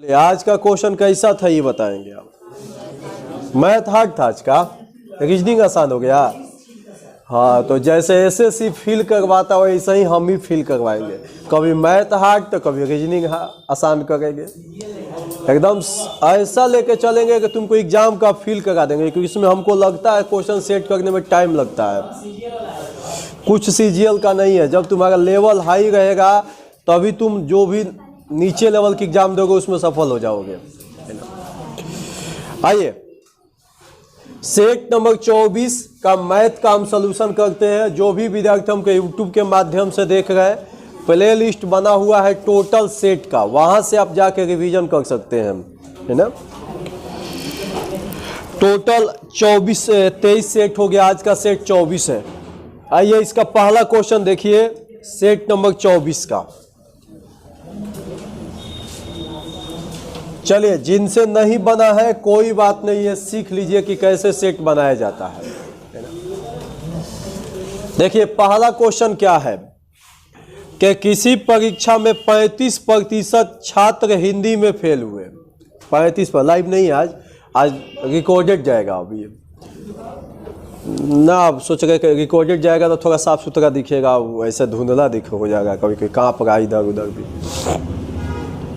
आज का क्वेश्चन कैसा था ये बताएंगे आप। मैथ हार्ड था आज का, रीजनिंग आसान हो गया। हाँ, तो जैसे एसएससी फील करवाता वैसे ही हम भी फील करवाएंगे। कभी मैथ हार्ड तो कभी रीजनिंग आसान करेंगे। एकदम ऐसा लेके चलेंगे कि तुमको एग्जाम का फील करा देंगे, क्योंकि इसमें हमको लगता है क्वेश्चन सेट करने में टाइम लगता है। कुछ सीजीएल का नहीं है। जब तुम्हारा लेवल हाई रहेगा तभी तुम जो भी नीचे लेवल की एग्जाम दोगे उसमें सफल हो जाओगे। आइए, सेट नंबर 24 का मैथ का हम सोल्यूशन करते हैं। जो भी विद्यार्थी हमको यूट्यूब के माध्यम से देख रहे हैं, प्ले लिस्ट बना हुआ है टोटल सेट का, वहां से आप जाके रिवीजन कर सकते हैं, है ना। टोटल 23 सेट हो गया, आज का सेट 24 है। आइए, इसका पहला क्वेश्चन देखिए, सेट नंबर 24 का। चलिए, जिनसे नहीं बना है कोई बात नहीं है, सीख लीजिए कि कैसे सेट बनाया जाता है। देखिए, पहला क्वेश्चन क्या है कि किसी परीक्षा में 35% छात्र हिंदी में फेल हुए। 35 पर लाइव नहीं है, आज रिकॉर्डेड जाएगा। अभी ना आप सोच रहे कि रिकॉर्डेड जाएगा तो थोड़ा साफ सुथरा दिखेगा, ऐसे धुंधला हो जाएगा, कभी कभी कहाँ पर इधर उधर भी।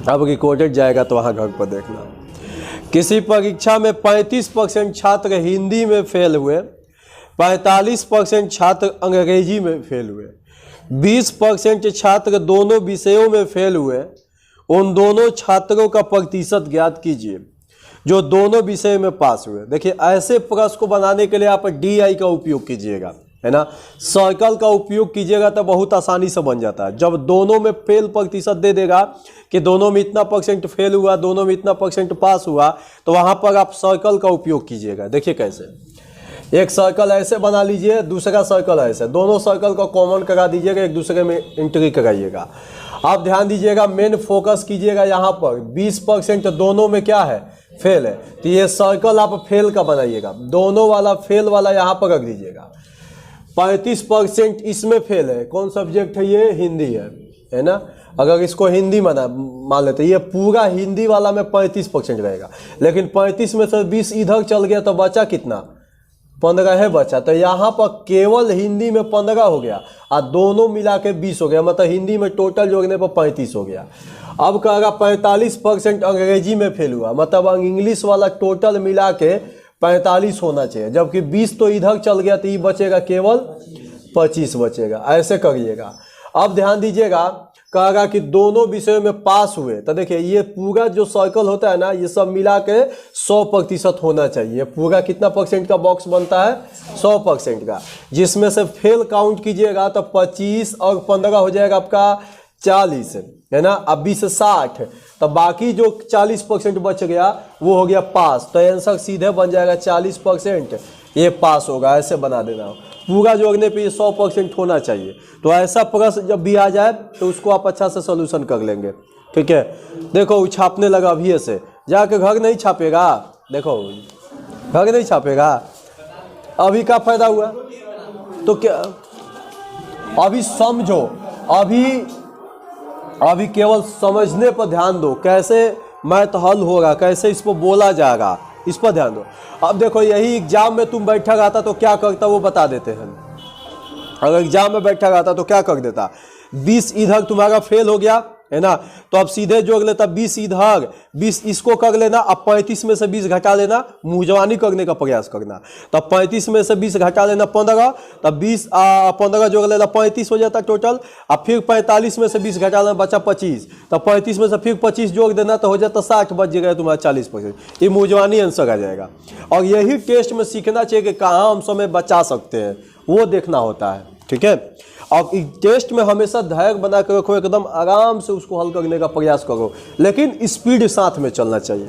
अब रिकॉर्डेड जाएगा तो वहाँ घर पर देखना। किसी परीक्षा में 35% छात्र हिंदी में फेल हुए, 45% छात्र अंग्रेजी में फेल हुए, 20% छात्र दोनों विषयों में फेल हुए। उन दोनों छात्रों का प्रतिशत ज्ञात कीजिए जो दोनों विषय में पास हुए। देखिए, ऐसे प्रश्न को बनाने के लिए आप DI का उपयोग कीजिएगा, है ना। सर्कल का उपयोग कीजिएगा तो बहुत आसानी से बन जाता है। जब दोनों में फेल प्रतिशत दे देगा कि दोनों में इतना % फेल हुआ, दोनों में इतना % पास हुआ, तो वहां पर आप सर्कल का उपयोग कीजिएगा। देखिए कैसे, एक सर्कल ऐसे बना लीजिए, दूसरा सर्कल ऐसे, दोनों सर्कल को कॉमन करा दीजिएगा, एक दूसरे में एंट्री कराइएगा। आप ध्यान दीजिएगा, मेन फोकस कीजिएगा यहाँ पर। 20% दोनों में क्या है, फेल है, तो ये सर्कल आप फेल का बनाइएगा। दोनों वाला फेल वाला यहाँ पर रख दीजिएगा। 35% इसमें फेल है, कौन सब्जेक्ट है ये, हिंदी है ना। अगर इसको हिंदी मान लेते, ये पूरा हिंदी वाला में 35% रहेगा, लेकिन 35 में से 20 इधर चल गया तो बचा कितना, 15 है बचा। तो यहाँ पर केवल हिंदी में 15 हो गया और दोनों मिला के 20 हो गया, मतलब हिंदी में टोटल जोड़ने पर 35 हो गया। अब कहेगा 45% अंग्रेजी में फेल हुआ, मतलब इंग्लिश वाला टोटल मिला के 45 होना चाहिए, जबकि 20 तो इधर चल गया तो ये बचेगा केवल 25 बचेगा। ऐसे करिएगा। अब ध्यान दीजिएगा, कहेगा कि दोनों विषयों में पास हुए, तो देखिए ये पूरा जो सर्कल होता है ना, ये सब मिला के 100% होना चाहिए। पूरा कितना % का बॉक्स बनता है, 100% का, जिसमें से फेल काउंट कीजिएगा तो 25 और 15 हो जाएगा आपका 40, है ना। अब 20 से 60, तो बाकी जो 40% बच गया वो हो गया पास। तो आंसर सीधे बन जाएगा 40%, ये पास होगा। ऐसे बना देना, पूरा जोड़ने पे ये 100% होना चाहिए। तो ऐसा प्रश्न जब भी आ जाए तो उसको आप अच्छा से सोल्यूशन कर लेंगे, ठीक है। देखो, छापने लगा अभी से, जाके घर नहीं छापेगा। देखो, घर नहीं छापेगा, अभी क्या फायदा हुआ। तो क्या, अभी समझो, अभी केवल समझने पर ध्यान दो, कैसे मैथ हल होगा, कैसे इसको बोला जाएगा, इस पर ध्यान दो। अब देखो, यही एग्जाम में तुम बैठा रहता तो क्या करता वो बता देते हैं। अगर एग्जाम में बैठा रहता तो क्या कर देता, 20 इधर तुम्हारा फेल हो गया, है ना, तो अब सीधे जोड़ लेता 20 इधर, 20 इसको कर लेना। अब 35 में से 20 घटा लेना, मुंहजवानी करने का प्रयास करना। तब 35 में से 20 घटा लेना 15, तब 20 15 जोड़ लेना 35 हो जाता टोटल। अब फिर 45 में से 20 घटा लेना, बचा 25, तब 35 में से फिर 25 जोड़ देना तो हो जाता 60, बच जाएगा तुम्हारा 40%। ये मुंहजवानी आंसर आ जाएगा। और यही टेस्ट में सीखना चाहिए कि कहाँ हम समय बचा सकते हैं, वो देखना होता है, ठीक है। और टेस्ट में हमेशा धैर्य बना कर रखो, एकदम आराम से उसको हल करने का प्रयास करो, लेकिन स्पीड साथ में चलना चाहिए।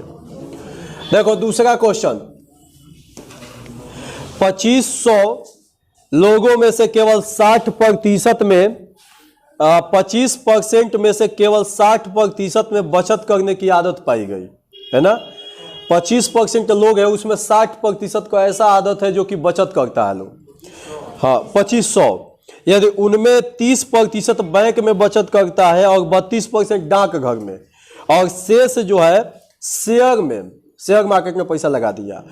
देखो, दूसरा क्वेश्चन, 2500 लोगों में से केवल 60% में 25% में से केवल 60% में बचत करने की आदत पाई गई, है ना। 25% लोग हैं, उसमें 60% को ऐसा आदत है जो कि बचत करता है लोग। हाँ, 2500, यदि उनमें 30% बैंक में बचत करता है और 32% डाकघर में, और शेष जो है शेयर में, शेयर मार्केट में पैसा लगा दिया।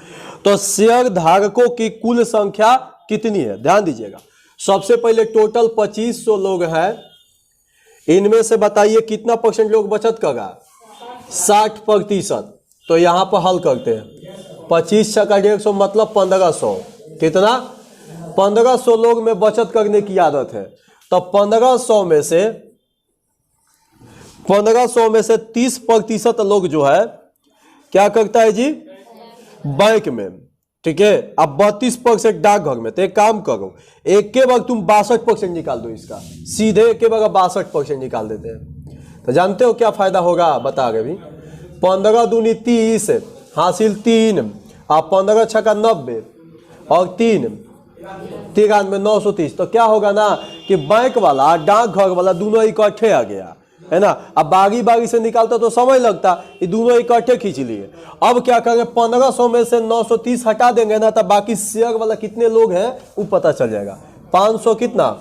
तो शेयर धारकों की कुल संख्या कितनी है, ध्यान दीजिएगा। सबसे पहले टोटल 2500 लोग हैं, इनमें से बताइए कितना परसेंट लोग बचत करेगा, 60%। तो यहां पर हल करते हैं, 25 छक्का 150 मतलब 1500, कितना 1500 लोग में बचत करने की आदत है। तो 1500 में से 30% लोग जो है क्या करता है जी, बैंक में, ठीक है। अब 32% डाकघर में। तो एक काम करो, एक के वक्त तुम 62% निकाल दो इसका, सीधे एक के वक्त 62% निकाल देते हैं। तो जानते हो क्या फायदा होगा, बता रहे भी। 15 दूनी 30 हासिल 3, आप 15 छक्का 90 और 3 93 930। तो क्या होगा ना कि बैंक वाला डाकघर वाला दोनों इकट्ठे आ गया, है ना। अब बागी बागी से निकालता तो समय लगता, ये दोनों इकट्ठे खींच लिए। अब क्या करेंगे, 1500 में से 930 हटा देंगे ना, तो बाकी शेयर वाला कितने लोग हैं वो पता चल जाएगा। 500 कितना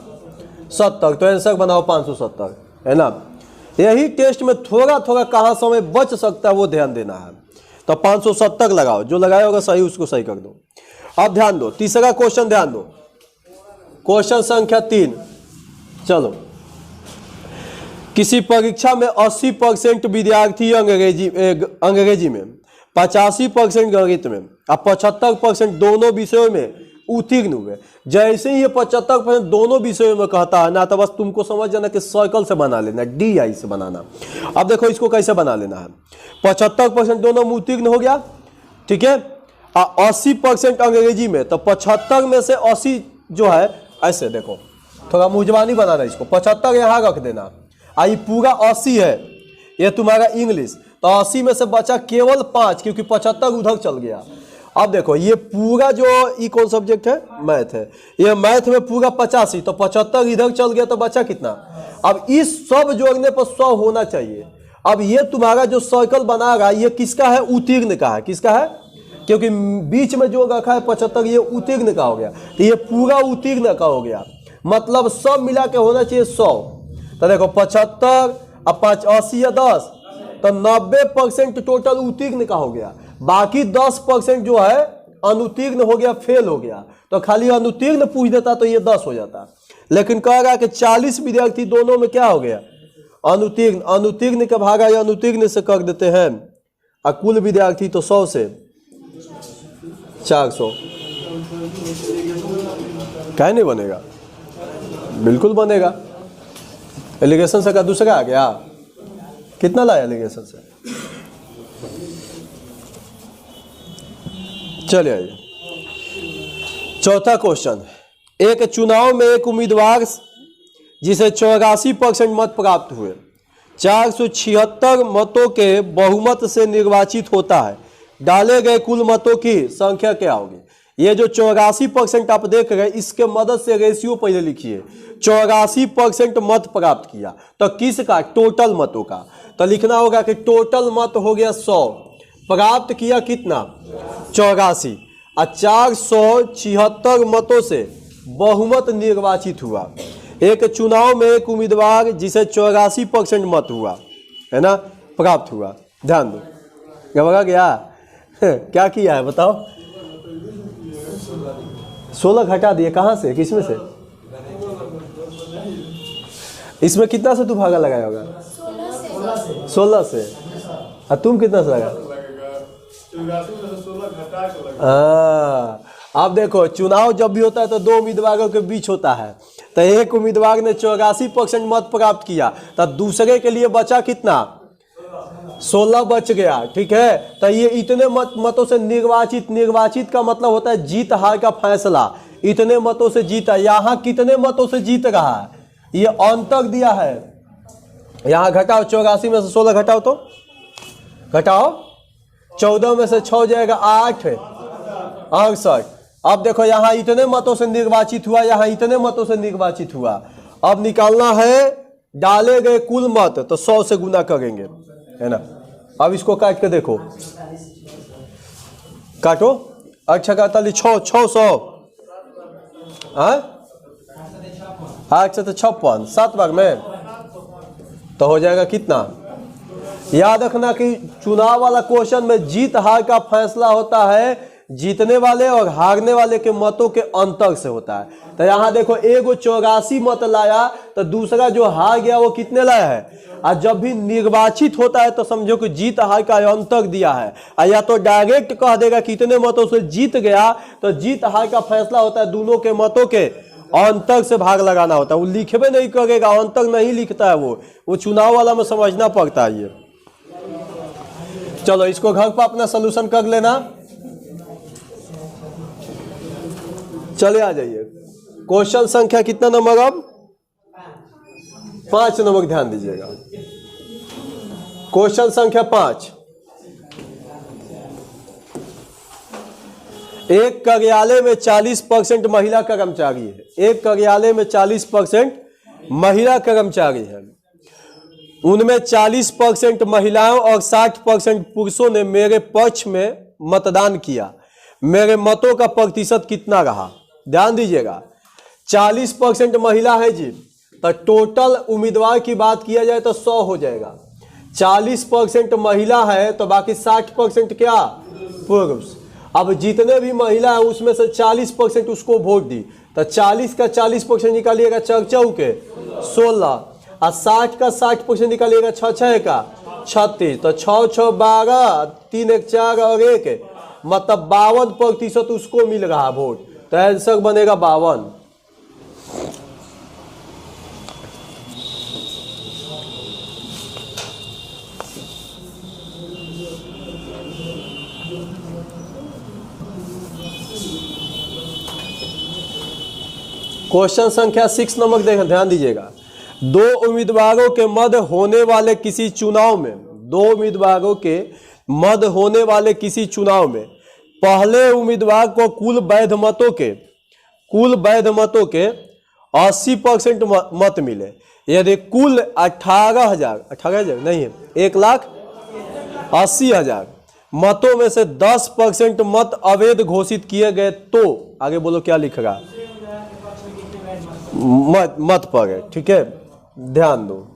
70, तो आंसर बनाओ 570, है ना। यही टेस्ट में थोड़ा थोड़ा कहाँ समय बच सकता है वो ध्यान देना है। तो 570 लगाओ, जो लगाया होगा सही उसको सही कर दो। अब ध्यान दो, तीसरा क्वेश्चन ध्यान दो, क्वेश्चन संख्या 3। चलो, किसी परीक्षा में 80% विद्यार्थी अंग्रेजी में, 85% गणित में और 75% दोनों विषयों में उत्तीर्ण हुए। जैसे ही ये 75% दोनों विषयों में कहता है ना, तो बस तुमको समझ जाना कि सर्कल से बना लेना, DI से बनाना। अब देखो इसको कैसे बना लेना है। 75% दोनों में उत्तीर्ण हो गया, ठीक है। 80% अंग्रेजी में, तो 75 में से 80 जो है, ऐसे देखो थोड़ा मुजबानी बनाना इसको, 75 यहाँ रख देना। आई पूरा 80 है, ये तुम्हारा इंग्लिश, तो 80 में से बचा केवल 5, क्योंकि 75 उधर चल गया। अब देखो ये पूरा जो ये कौन सब्जेक्ट है, मैथ है, ये मैथ में पूरा 85, तो 75 इधर चल गया, तो बचा कितना। अब इस सब जोड़ने पर 100 होना चाहिए। अब ये तुम्हारा जो सर्कल बना रहा है, ये किसका है, उत्तीर्ण का है। किसका है, क्योंकि बीच में जो रखा है 75, ये उत्तीर्ण का हो गया, तो ये पूरा उत्तीर्ण का हो गया। मतलब सब मिला के होना चाहिए 100। तो देखो 75 अब 5 80 या 10, तो 90% टोटल उत्तीर्ण का हो गया। बाकी 10% जो है अनुत्तीर्ण हो गया, फेल हो गया। तो खाली अनुत्तीर्ण पूछ देता तो ये 10 हो जाता, लेकिन कह रहा कि 40 विद्यार्थी दोनों में क्या हो गया, अनुत्तीर्ण। अनुत्तीर्ण का भागा या अनुत्तीर्ण से कर देते हैं, और कुल विद्यार्थी तो 100 से 400। क्या नहीं बनेगा, बिल्कुल बनेगा। एलिगेशन से का दूसरा आ गया, कितना लाया एलिगेशन से। चलिए आइए, चौथा क्वेश्चन। एक चुनाव में एक उम्मीदवार जिसे 84% मत प्राप्त हुए 476 मतों के बहुमत से निर्वाचित होता है, डाले गए कुल मतों की संख्या क्या होगी। ये जो 84% आप देख रहे हैं, इसके मदद से रेशियो पहले लिखिए। 84% मत प्राप्त किया, तो किसका, टोटल मतों का। तो लिखना होगा कि टोटल मत हो गया 100, प्राप्त किया कितना 84, और 476 मतों से बहुमत निर्वाचित हुआ। एक चुनाव में एक उम्मीदवार जिसे 84% मत हुआ, है ना, प्राप्त हुआ। ध्यान दो, घबरा गया क्या किया है बताओ। 16 घटा दिए, कहां से, किसमें से, इसमें कितना से तू भागा लगाया होगा, 16 से। और तुम कितना से लगा, अब देखो चुनाव जब भी होता है तो दो उम्मीदवारों के बीच होता है। तो एक उम्मीदवार ने 84% मत प्राप्त किया, तो दूसरे के लिए बचा कितना, 16 बच गया, ठीक है। तो ये इतने मतों से निर्वाचित, निर्वाचित का मतलब होता है जीत हार का फैसला। इतने मतों से जीता, यहाँ कितने मतों से जीत रहा है, ये अंतर दिया है। यहाँ घटाओ, 84 में से 16 घटाओ, तो घटाओ, 14 में से 6 जाएगा 8 68। अब देखो यहाँ इतने मतों से निर्वाचित हुआ, यहाँ इतने मतों से निर्वाचित हुआ। अब निकालना है डाले गए कुल मत, तो 100 से गुना करेंगे, है ना। अब इसको काट के देखो, काटो, 8 का 600, 8 से तो 56, 7 भाग में तो हो जाएगा कितना याद रखना कि चुनाव वाला क्वेश्चन में जीत हार का फैसला होता है जीतने वाले और हारने वाले के मतों के अंतर से होता है। तो यहाँ देखो एगो 84 मत लाया तो दूसरा जो हार गया वो कितने लाया है। और जब भी निर्वाचित होता है तो समझो कि जीत हार का अंतर दिया है, या तो डायरेक्ट कह देगा कितने मतों से जीत गया, तो जीत हार का फैसला होता है दोनों के मतों के अंतर से भाग लगाना होता है। वो लिखबे नहीं करेगा, अंतर नहीं लिखता है, वो चुनाव वाला में समझना पड़ता है ये। चलो इसको घर पर अपना सोल्यूशन कर लेना। चले आ जाइए क्वेश्चन संख्या कितना नंबर, अब 5 नंबर ध्यान दीजिएगा। क्वेश्चन संख्या 5, एक कार्यालय में 40% महिला कर्मचारी है। एक कार्यालय में 40% महिला कर्मचारी है। उनमें 40% महिलाओं और 60% पुरुषों ने मेरे पक्ष में मतदान किया। मेरे मतों का प्रतिशत कितना रहा। ध्यान दीजिएगा 40% महिला है जी, तो टोटल उम्मीदवार की बात किया जाए तो 100 हो जाएगा। 40% महिला है तो बाकी 60% क्या पुरुष। अब जितने भी महिला है उसमें से 40% उसको वोट दी, तो 40 का 40% निकालिएगा 4 के 16, और 60 का 60% निकालिएगा 6 का 36, तो 6 6 12, 3 1 4 और 1, मतलब 52% उसको मिल रहा वोट। तो आंसर बनेगा 52। क्वेश्चन संख्या 6 नंबर देखें, ध्यान दीजिएगा। दो उम्मीदवारों के मध्य होने वाले किसी चुनाव में, दो उम्मीदवारों के मध्य होने वाले किसी चुनाव में पहले उम्मीदवार को कुल वैध मतों के 80% मत मिले। यदि कुल 18,000 नहीं है, 1,80,000 मतों में से 10% मत अवैध घोषित किए गए तो आगे बोलो क्या लिखेगा, मत पर है। ठीक है, ध्यान दो।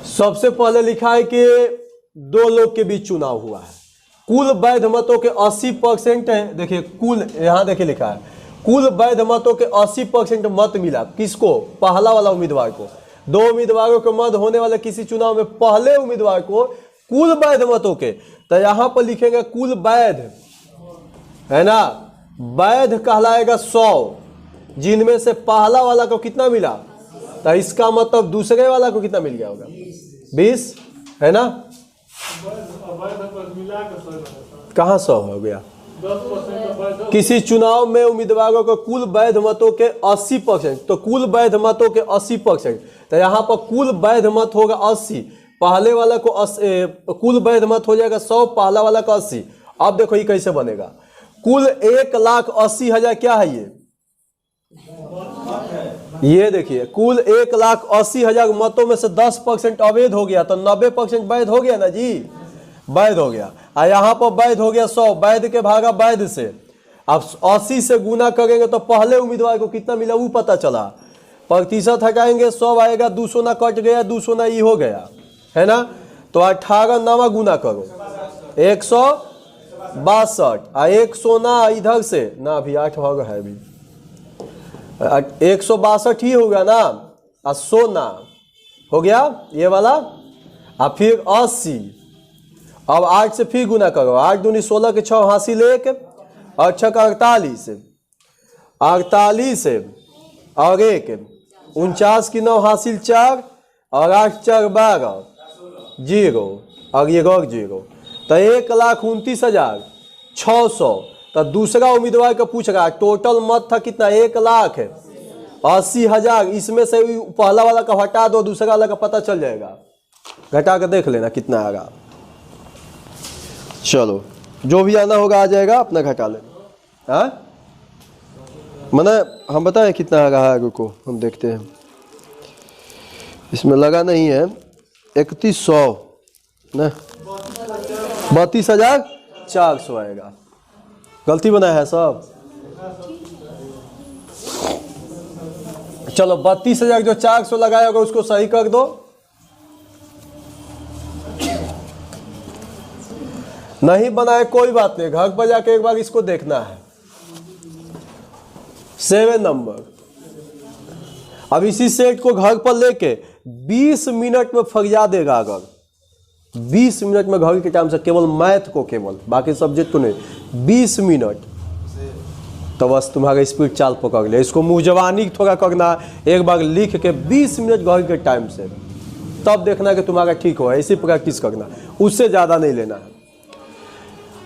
सबसे पहले लिखा है कि 2 लोग के बीच चुनाव हुआ है। कुल वैध मतों के 80% है। देखिए कुल, यहां देखिए लिखा है कुल वैध मतों के 80% मत मिला किसको, पहला वाला उम्मीदवार को। दो उम्मीदवारों के मध्य होने वाले किसी चुनाव में पहले उम्मीदवार को कुल वैध मतों के, तो यहां पर लिखेंगे कुल वैध, है ना, वैध कहलाएगा 100, जिनमें से पहला वाला को कितना मिला, तो इसका मतलब दूसरे वाला को कितना मिल गया होगा 20, है ना। कहाँ 100 हो गया। किसी चुनाव में उम्मीदवारों को कुल वैध मतों के 80%, तो कुल वैध मतों के 80%, तो यहाँ पर कुल वैध मत होगा 80, पहले वाला को कुल वैध मत हो जाएगा 100, पहला वाला का 80। अब देखो ये कैसे बनेगा, कुल 1,80,000 क्या है ये देखिए कुल 1,80,000 मतों में से 10% अवैध हो गया, तो 90% वैध हो गया ना जी, वैध हो गया। और यहाँ पर वैध हो गया 100, वैध के भागा वैध से। अब 80 से गुना करेंगे तो पहले उम्मीदवार को कितना मिला वो पता चला। प्रतिशत हटाएंगे 100 आएगा, 200 ना कट गया, 200 ना ये हो गया, है ना। तो 18 नामा गुना करो 162, 100 ना इधर से ना, अभी 8 भाग है, अभी 162 ही होगा ना, और 100 ना हो गया ये वाला, और फिर 80। अब 8 से फिर गुना करो, 8 दूनी 16 के 6 हासिल 1, और 6 का 48, 48 और 1 49 की 9 हासिल 4, और 8 4 12 0, और ये 0, तो 1,29,600। तो दूसरा उम्मीदवार का पूछ रहा है टोटल मत था कितना, 1,80,000, इसमें से पहला वाला का हटा दो, दूसरा वाला का पता चल जाएगा, घटा कर देख लेना कितना आएगा। चलो जो भी आना होगा आ जाएगा, अपना घटा लेना। हाँ मना हम बताएं कितना आ रहा है, रुको हम देखते हैं, इसमें लगा नहीं है, 3100 ना, 32,400 आएगा। गलती बनाया है सब। चलो 32,400 लगाया होगा उसको सही कर दो। नहीं बनाए कोई बात नहीं, घर पर जाके एक बार इसको देखना है। 7 नंबर। अब इसी सेट को घर पर लेके 20 मिनट में फरिया देगा। अगर 20 मिनट में घर के टाइम से, केवल मैथ को, केवल बाकी सब्जेक्ट को नहीं, 20 मिनट, तो बस तुम्हारा स्पीड चाल पकड़ ले। इसको मुंहजबानी थोड़ा करना, एक बार लिख के 20 मिनट घर के टाइम से, तब देखना कि तुम्हारा ठीक हो। ऐसी प्रैक्टिस करना, उससे ज़्यादा नहीं लेना है।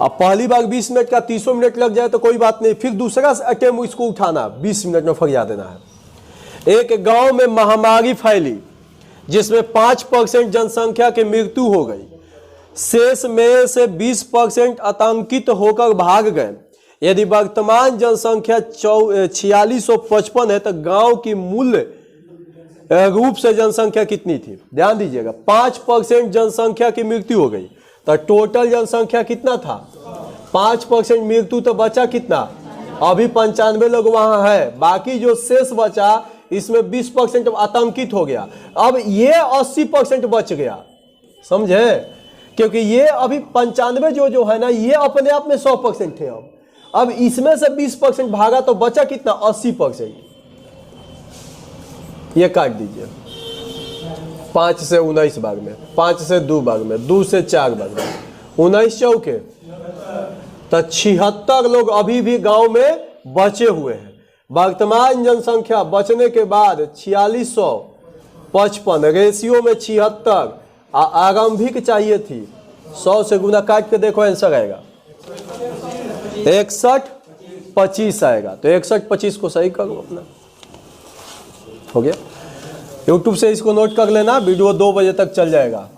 अब पहली बार 20 मिनट का 30 मिनट लग जाए तो कोई बात नहीं, फिर दूसरा अटेम्प्ट इसको उठाना, 20 मिनट में फरिया देना है। एक गांव में महामारी फैली जिसमें 5% जनसंख्या की मृत्यु हो गई। शेष में से 20% आतंकित होकर भाग गए। यदि वर्तमान जनसंख्या 4655 है तो गांव की मूल रूप से जनसंख्या कितनी थी? ध्यान दीजिएगा, 5% जनसंख्या की मृत्यु हो गई तो टोटल जनसंख्या कितना था? 5% मृत्यु, तो बचा कितना? अभी 95 लोग वहां है, बाकी जो शेष बचा इसमें 20% आतंकित हो गया। अब ये 80% बच गया, समझे? क्योंकि ये अभी 95 जो है ना, ये अपने आप में 100% थे। अब इसमें से 20% भागा तो बचा कितना? 80%। ये काट दीजिए, 5 से 19 भाग में, 5 से 2 भाग में, 2 से 4 भाग में, 19 चौके तो 76 लोग अभी भी गांव में बचे हुए हैं। वर्तमान जनसंख्या बचने के बाद 4655, रेशियो में 76, आरंभिक चाहिए थी 100 से गुना, काट के देखो आंसर आएगा 6125 आएगा। तो 6125 को सही करो अपना, हो गया। YouTube से इसको नोट कर लेना, वीडियो 2 बजे तक चल जाएगा,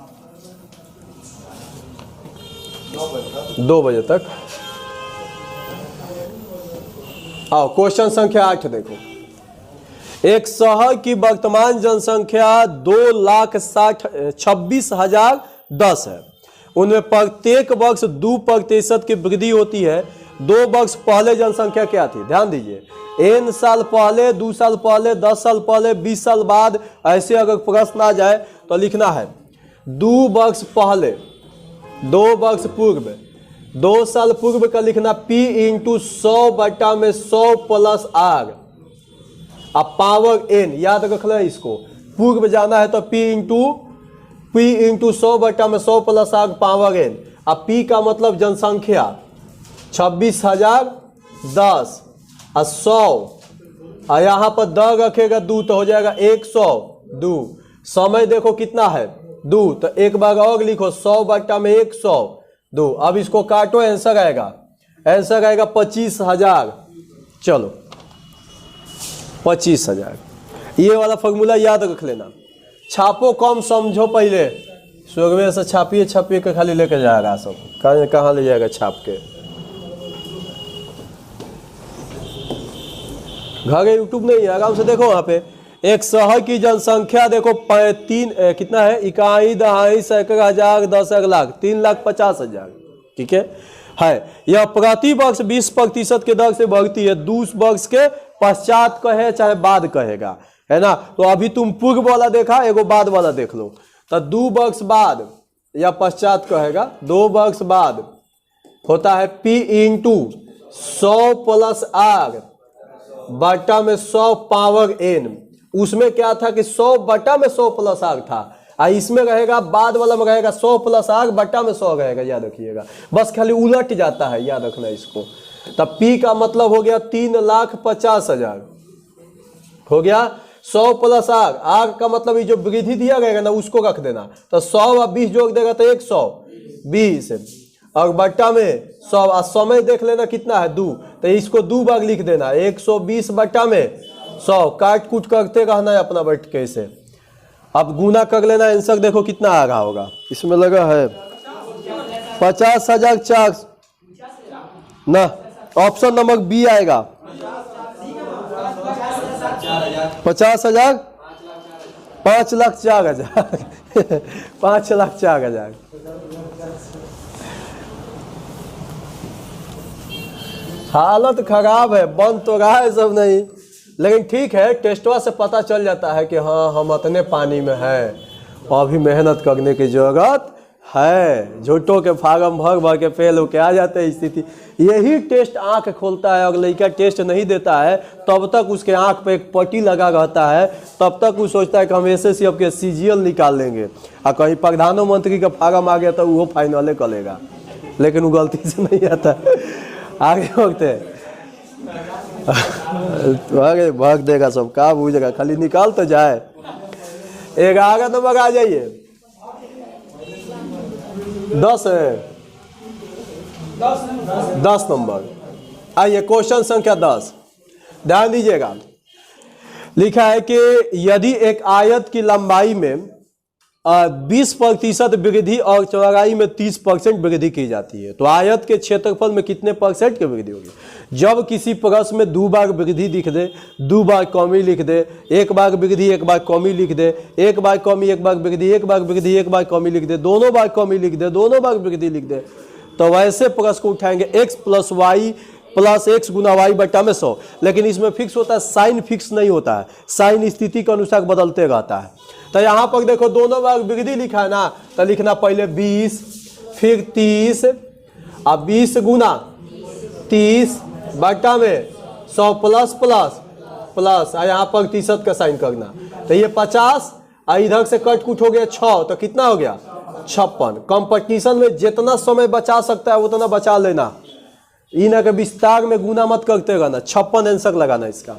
2 बजे तक। आओ क्वेश्चन संख्या 8 देखो। एक शहर की वर्तमान जनसंख्या 2,26,010 है। उनमें प्रत्येक वर्ष 2% की वृद्धि होती है। 2 वर्ष पहले जनसंख्या क्या थी? ध्यान दीजिए, n साल पहले, 2 साल पहले, 10 साल पहले, 20 साल बाद, ऐसे अगर प्रश्न आ जाए तो लिखना है 2 वर्ष पहले, 2 वर्ष पूर्व, 2 साल पूर्व का लिखना P इंटू 100/100 प्लस R, अब पावर n, याद रख ले इसको। पूर्व जाना है तो P into 100/100 plus R power n। अब P का मतलब जनसंख्या 26,010 और 100, और यहाँ पर द रखेगा 2 तो हो जाएगा 102। समय देखो कितना है 2, तो एक बार और लिखो 100/102। अब इसको काटो, आंसर आएगा 25,000। चलो 25,000, ये वाला फॉर्मूला याद रख लेना। छापो कम, समझो पहले, सुरवे से छापिए के खाली लेके जाएगा सब, कहाँ ले जाएगा छाप के? घर यूट्यूब नहीं है, आराम से देखो। वहाँ पे एक शहर की जनसंख्या देखो, कितना है? 21, 22, 1,000, 10 लाख, 3,50,000, ठीक है। यह प्रति वर्ष 20% के दर से बढ़ती है। 2 वर्ष के पश्चात कहे चाहे बाद कहेगा, है ना? तो अभी तुम पूर्व वाला देखा, एगो बाद वाला देख लो। तो 2 वर्ष बाद या पश्चात कहेगा, 2 वर्ष बाद होता है P इंटू 100 प्लस R बटा में 100 पावर n। उसमें क्या था कि 100 बटा में 100 प्लस R था, इसमें रहेगा, बाद वाला में रहेगा 100 प्लस R बटा में 100 रहेगा, याद रखिएगा। बस खाली उलट जाता है, याद रखना इसको। तब P का मतलब हो गया 3,50,000, हो गया 100 प्लस R का मतलब ये जो वृद्धि दिया गया ना उसको रख देना, तो 100 और 20 जोड़ देगा तो 120, और बट्टा में 100, और समय देख लेना कितना है 2, तो इसको 2 बार लिख देना, 120 बट्टा में 100, काट कूट करते रहना है अपना बैठ के इसे। अब गुना कर लेना, आंसर देखो कितना आ रहा होगा। इसमें लगा है 50,004 ना, ऑप्शन नंबर बी आएगा 50,000, 5,04,000 5,04,000। हालत खराब है, बन तो रहा है सब नहीं, लेकिन ठीक है, टेस्टवा से पता चल जाता है कि हाँ हम इतने पानी में हैं, अभी मेहनत करने की जरूरत है, झूठों के फार्म भर भर के फेल होके आ जाते हैं स्थिति। यही टेस्ट आंख खोलता है, और लड़का टेस्ट नहीं देता है तब तक उसके आंख पे एक पट्टी लगा रहता है, तब तक वो सोचता है कि हम एसएससी के सीजीएल निकाल लेंगे, और कहीं प्रधानमंत्री का फार्म आ गया तो वो फाइनले करेगा, लेकिन वो गलती से नहीं आता। आगे बढ़ते हैं, आगे भाग देगा सब, का बुझेगा, खाली निकाल तो जाए। 11 नंबर आ जाइए, 10 है, 10 नंबर आइए, क्वेश्चन संख्या 10, ध्यान दीजिएगा। लिखा है कि यदि एक आयत की लंबाई में 20% वृद्धि और चौड़ाई में 30% वृद्धि की जाती है, तो आयत के क्षेत्रफल में कितने परसेंट की वृद्धि होगी? जब किसी प्रश्न में 2 बार वृद्धि लिख दे, 2 बार कमी लिख दे, 1 बार वृद्धि 1 बार कमी लिख दे, 1 बार कमी 1 बार वृद्धि, 1 बार वृद्धि 1 बार कमी लिख दे, दोनों बार कमी लिख दे, दोनों बार वृद्धि लिख दे, तो वैसे प्रश्न को उठाएंगे x + y + x × y बटा में 100। लेकिन इसमें फिक्स होता है, साइन फिक्स नहीं होता है, साइन स्थिति के अनुसार बदलते रहता है। तो यहाँ पर देखो दोनों बार वृद्धि लिखा है ना, तो लिखना पहले 20 फिर 30 और 20 गुना 30 बटा में 100 प्लस प्लस प्लस, और यहाँ पर 30 का साइन करना, तो ये 50 और इधर से कट कुट हो गया 6, तो कितना हो गया 56। कंपटीशन में जितना समय बचा सकता है उतना बचा लेना, इन के विस्तार में गुना मत करते रहना। 56 आंसर लगाना इसका।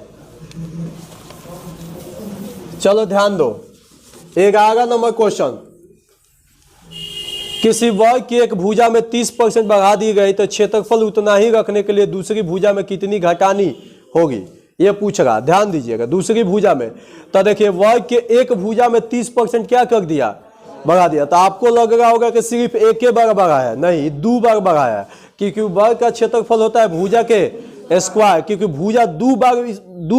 चलो ध्यान दो, 11 नंबर क्वेश्चन, किसी वर्ग की एक भुजा में 30% बढ़ा दी गई तो क्षेत्रफल उतना ही रखने के लिए दूसरी भुजा में कितनी घटानी होगी, ये पूछ रहा। ध्यान दीजिएगा, दूसरी भुजा में, तो देखिए वर्ग के एक भुजा में 30% क्या कर दिया, बढ़ा दिया, तो आपको लग रहा होगा कि सिर्फ एक ही बार बढ़ाया है, नहीं 2 बार बढ़ाया है, क्योंकि वर्ग का क्षेत्रफल होता है भुजा के स्क्वायर, क्योंकि भुजा 2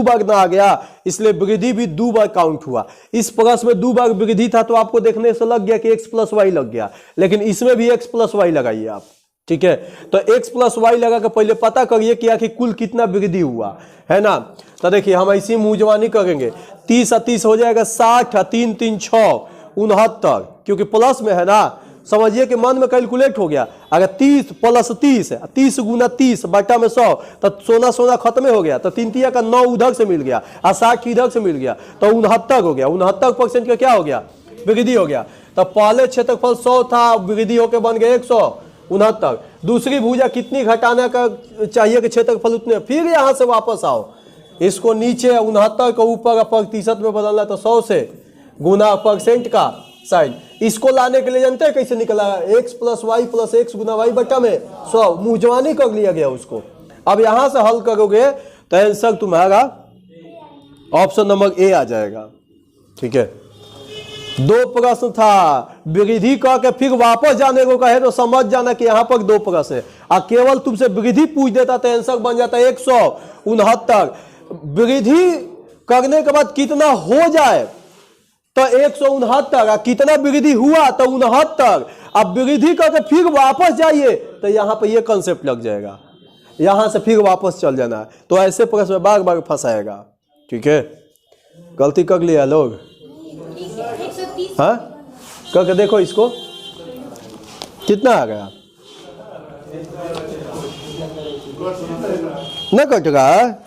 बार ना आ गया, इसलिए वृद्धि भी 2 बार काउंट हुआ। इस प्रश्न में 2 बार वृद्धि था तो आपको देखने से लग गया कि x + y लग गया, लेकिन इसमें भी x + y लगाइए आप, ठीक है। तो x + y लगा के पहले पता करिए कि आखिर कुल कितना वृद्धि हुआ है ना। तो देखिए हम ऐसी मुंहजबानी करेंगे, 30 और 30 हो जाएगा 60, 3 3 6 69, क्योंकि प्लस में है ना, समझिए कि मन में कैलकुलेट हो गया। अगर 30 + 30 30 गुना 30 बटा में 100, तो सोना खत्म हो गया, तो 3 तिया का 9 उधर से मिल गया और 60 इधर से मिल गया, तो 69 हो गया। 69% का क्या हो गया, वृद्धि हो गया। तो पहले क्षेत्रफल 100 था, वृद्धि होकर बन गया 169। दूसरी भुजा कितनी घटाने का चाहिए कि क्षेत्रफल उतने, फिर यहाँ से वापस आओ, इसको नीचे 69 को ऊपर प्रतिशत में बदलना, तो 100 से गुना परसेंट का साइन, इसको लाने के लिए जानते हैं कैसे निकला, x + y + x × y बटा में 100, मुंहजबानी कर लिया गया उसको। अब यहां से हल करोगे तो आंसर तुम्हारा ऑप्शन नंबर ए आ जाएगा, ठीक है। 2 प्रश्न था, वृद्धि कह के फिर वापस जाने को कहे तो समझ जाना कि यहाँ पर 2 प्रश्न है, और केवल तुमसे वृद्धि पूछ देता तो आंसर बन जाता 169। वृद्धि करने के बाद कितना हो जाए तो 169, कितना वृद्धि हुआ तो 69, अब वृद्धि करके फिर वापस जाइए तो यहाँ पे ये कंसेप्ट लग जाएगा, यहाँ से फिर वापस चल जाना है। तो ऐसे प्रश्न में बार बार फंसाएगा, ठीक है। गलती कर लिया लोग, हाँ करके देखो इसको कितना आ गया, न कटेगा।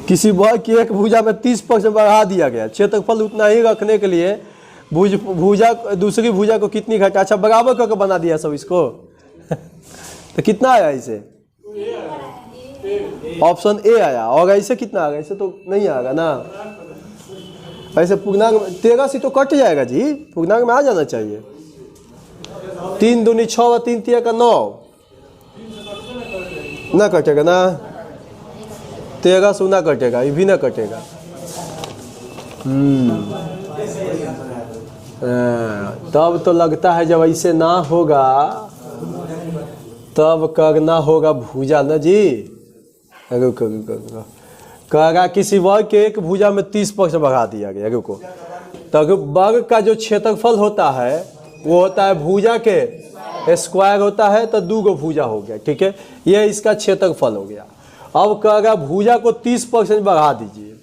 किसी वर्ग की एक भुजा में 30% बढ़ा दिया गया, क्षेत्रफल उतना ही रखने के लिए भुजा दूसरी भुजा को कितनी घटा, अच्छा बराबर करके बना दिया सब इसको तो कितना आया इसे, ऑप्शन ए आया। और ऐसे कितना आ गया, ऐसे तो नहीं आएगा ना, ऐसे पूर्णांक 13 से तो कट जाएगा जी, पूर्णांक में आ जाना चाहिए। 3 दूनी 6 और 3 तिया का 9, ना कटेगा ना, 13 से ना कटेगा, ये भी ना कटेगा। तब तो लगता है जब ऐसे ना होगा तब करना होगा भुजा ना जी। कहेगा किसी वर्ग के एक भुजा में 30% बढ़ा दिया गया, रुको, तो वर्ग का जो क्षेत्रफल होता है वो होता है भुजा के स्क्वायर होता है, तो 2 गो भुजा हो गया, ठीक है, ये इसका क्षेत्रफल हो गया। अब कहेगा भुजा को 30% बढ़ा दीजिए,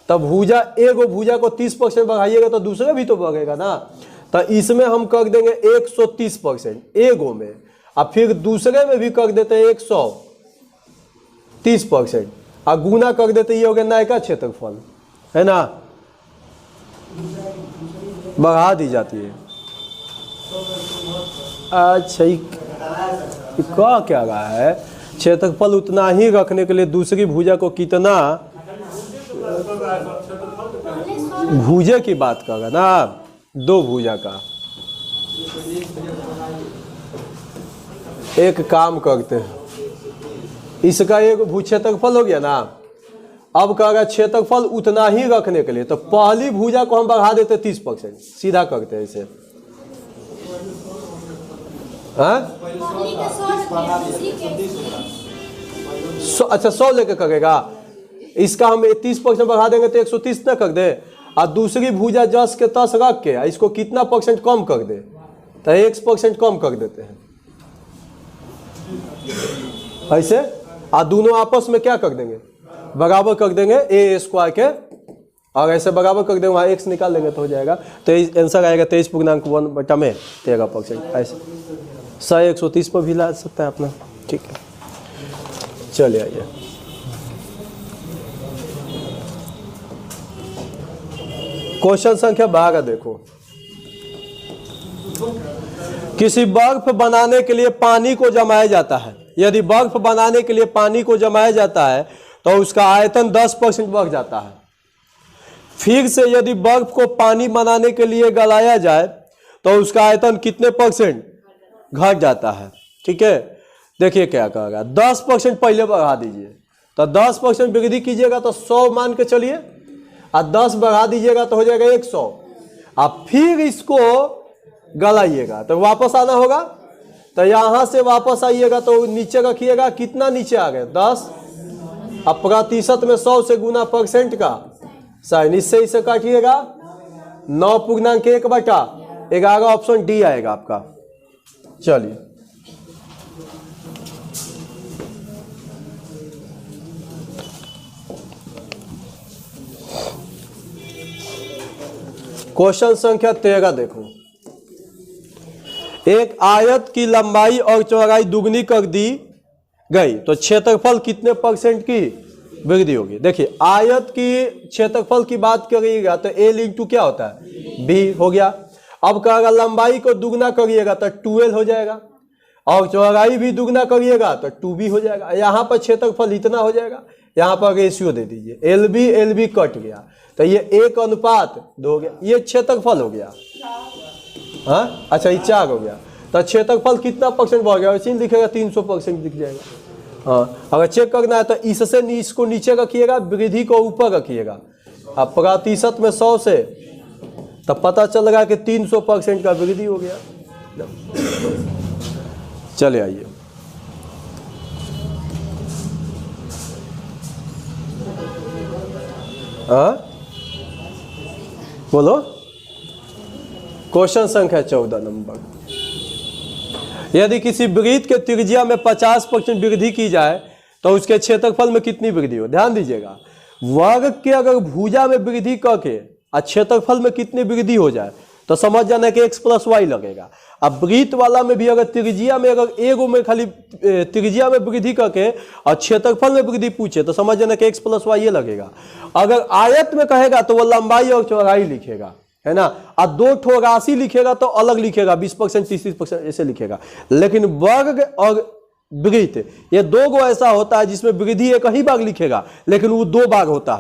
तो भुजा एगो भुजा को 30% बढ़ाइएगा तो दूसरा भी तो बढ़ेगा ना। तो इसमें हम कर देंगे 130% एगो में, और फिर दूसरे में भी कर देते हैं 130%, और गुना कर देते ये हो गया नयका क्षेत्रफल, है ना, बढ़ा दी जाती है। अच्छा क्या क्या रहा है, क्षेत्रफल उतना ही रखने के लिए दूसरी भुजा को कितना, भुजे की बात कर रहा ना, 2 भुजा का। एक काम करते हैं, इसका एक भू क्षेत्रफल हो गया ना, अब कहेगा क्षेत्रफल उतना ही रखने के लिए तो पहली भुजा को हम बढ़ा देते 30%, सीधा करते हैं इसे। अच्छा 100 लेके करेगा, इसका हम 30% बढ़ा देंगे तो 130 ना कर दे, और दूसरी भुजा 10 के 10 रख के इसको कितना परसेंट कम कर दे, तो 1% कम कर देते हैं ऐसे, और दोनों आपस में क्या कर देंगे, बराबर कर देंगे a स्क्वायर के, और ऐसे बराबर कर देंगे, वहाँ x निकाल लेंगे तो हो जाएगा। तो आंसर आएगा 23.1/13%। ऐसे 130 पर भी ला सकता है अपना, ठीक है। चलिए आइए, क्वेश्चन संख्या 12 देखो। किसी बर्फ बनाने के लिए पानी को जमाया जाता है, यदि बर्फ बनाने के लिए पानी को जमाया जाता है तो उसका आयतन 10% बढ़ जाता है। फिर से यदि बर्फ को पानी बनाने के लिए गलाया जाए तो उसका आयतन कितने % घट जाता है, ठीक है। देखिए क्या कहेगा, 10% पहले बढ़ा दीजिए, तो 10% वृद्धि कीजिएगा तो 100 मान के चलिए, और 10 बढ़ा दीजिएगा तो हो जाएगा 100, और फिर इसको गलाइएगा तो वापस आना होगा। तो यहां से वापस आइएगा तो नीचे रखिएगा, कितना नीचे आ गए 10, अब प्रतिशत में 100 से गुना % का साइन, इससे इसे काटिएगा 9.1/11, ऑप्शन डी आएगा आपका। चलिए क्वेश्चन संख्या 13 देखो। एक आयत की लंबाई और चौड़ाई दुगनी कर दी गई तो क्षेत्रफल कितने % की वृद्धि होगी। देखिए आयत की क्षेत्रफल की बात करिएगा तो L इंटू क्या होता है B हो गया। अब कहेगा लंबाई को दुगना करिएगा तो 2L हो जाएगा, और चौड़ाई भी दुगना करिएगा तो 2B हो जाएगा। यहाँ पर क्षेत्रफल इतना हो जाएगा, यहाँ पर रेशियो दे दीजिए, LB कट गया तो ये 1:2 हो गया, ये क्षेत्रफल हो गया। हाँ अच्छा ये 4 हो गया, तो क्षेत्रफल कितना % बढ़ गया, वैसे ही लिखेगा 300% दिख जाएगा। हाँ अगर चेक करना है तो इससे इसको नीचे रखिएगा, वृद्धि को ऊपर रखिएगा, अब प्रतिशत में 100 से, तब पता चलेगा कि 300% का वृद्धि हो गया। चले आइए हाँ बोलो। क्वेश्चन संख्या 14 नंबर। यदि किसी वृत्त के त्रिज्या में 50% वृद्धि की जाए तो उसके क्षेत्रफल में कितनी वृद्धि हो। ध्यान दीजिएगा, वर्ग के अगर भुजा में वृद्धि करके और क्षेत्रफल में कितनी वृद्धि हो जाए तो समझ जाना कि x + y लगेगा। अब वृत्त वाला में भी अगर त्रिज्या में अगर एगो में खाली त्रिज्या में वृद्धि करके और क्षेत्रफल में वृद्धि पूछे तो समझ जाना कि x + y ये लगेगा। अगर आयत में कहेगा तो वो लंबाई और चौड़ाई लिखेगा, है ना, और 2 ठो राशि लिखेगा तो अलग लिखेगा, 20% 30% ऐसे लिखेगा। लेकिन वर्ग और वृत्त ये 2 गो ऐसा होता है जिसमें वृद्धि एक ही बार लिखेगा लेकिन वो 2 बार होता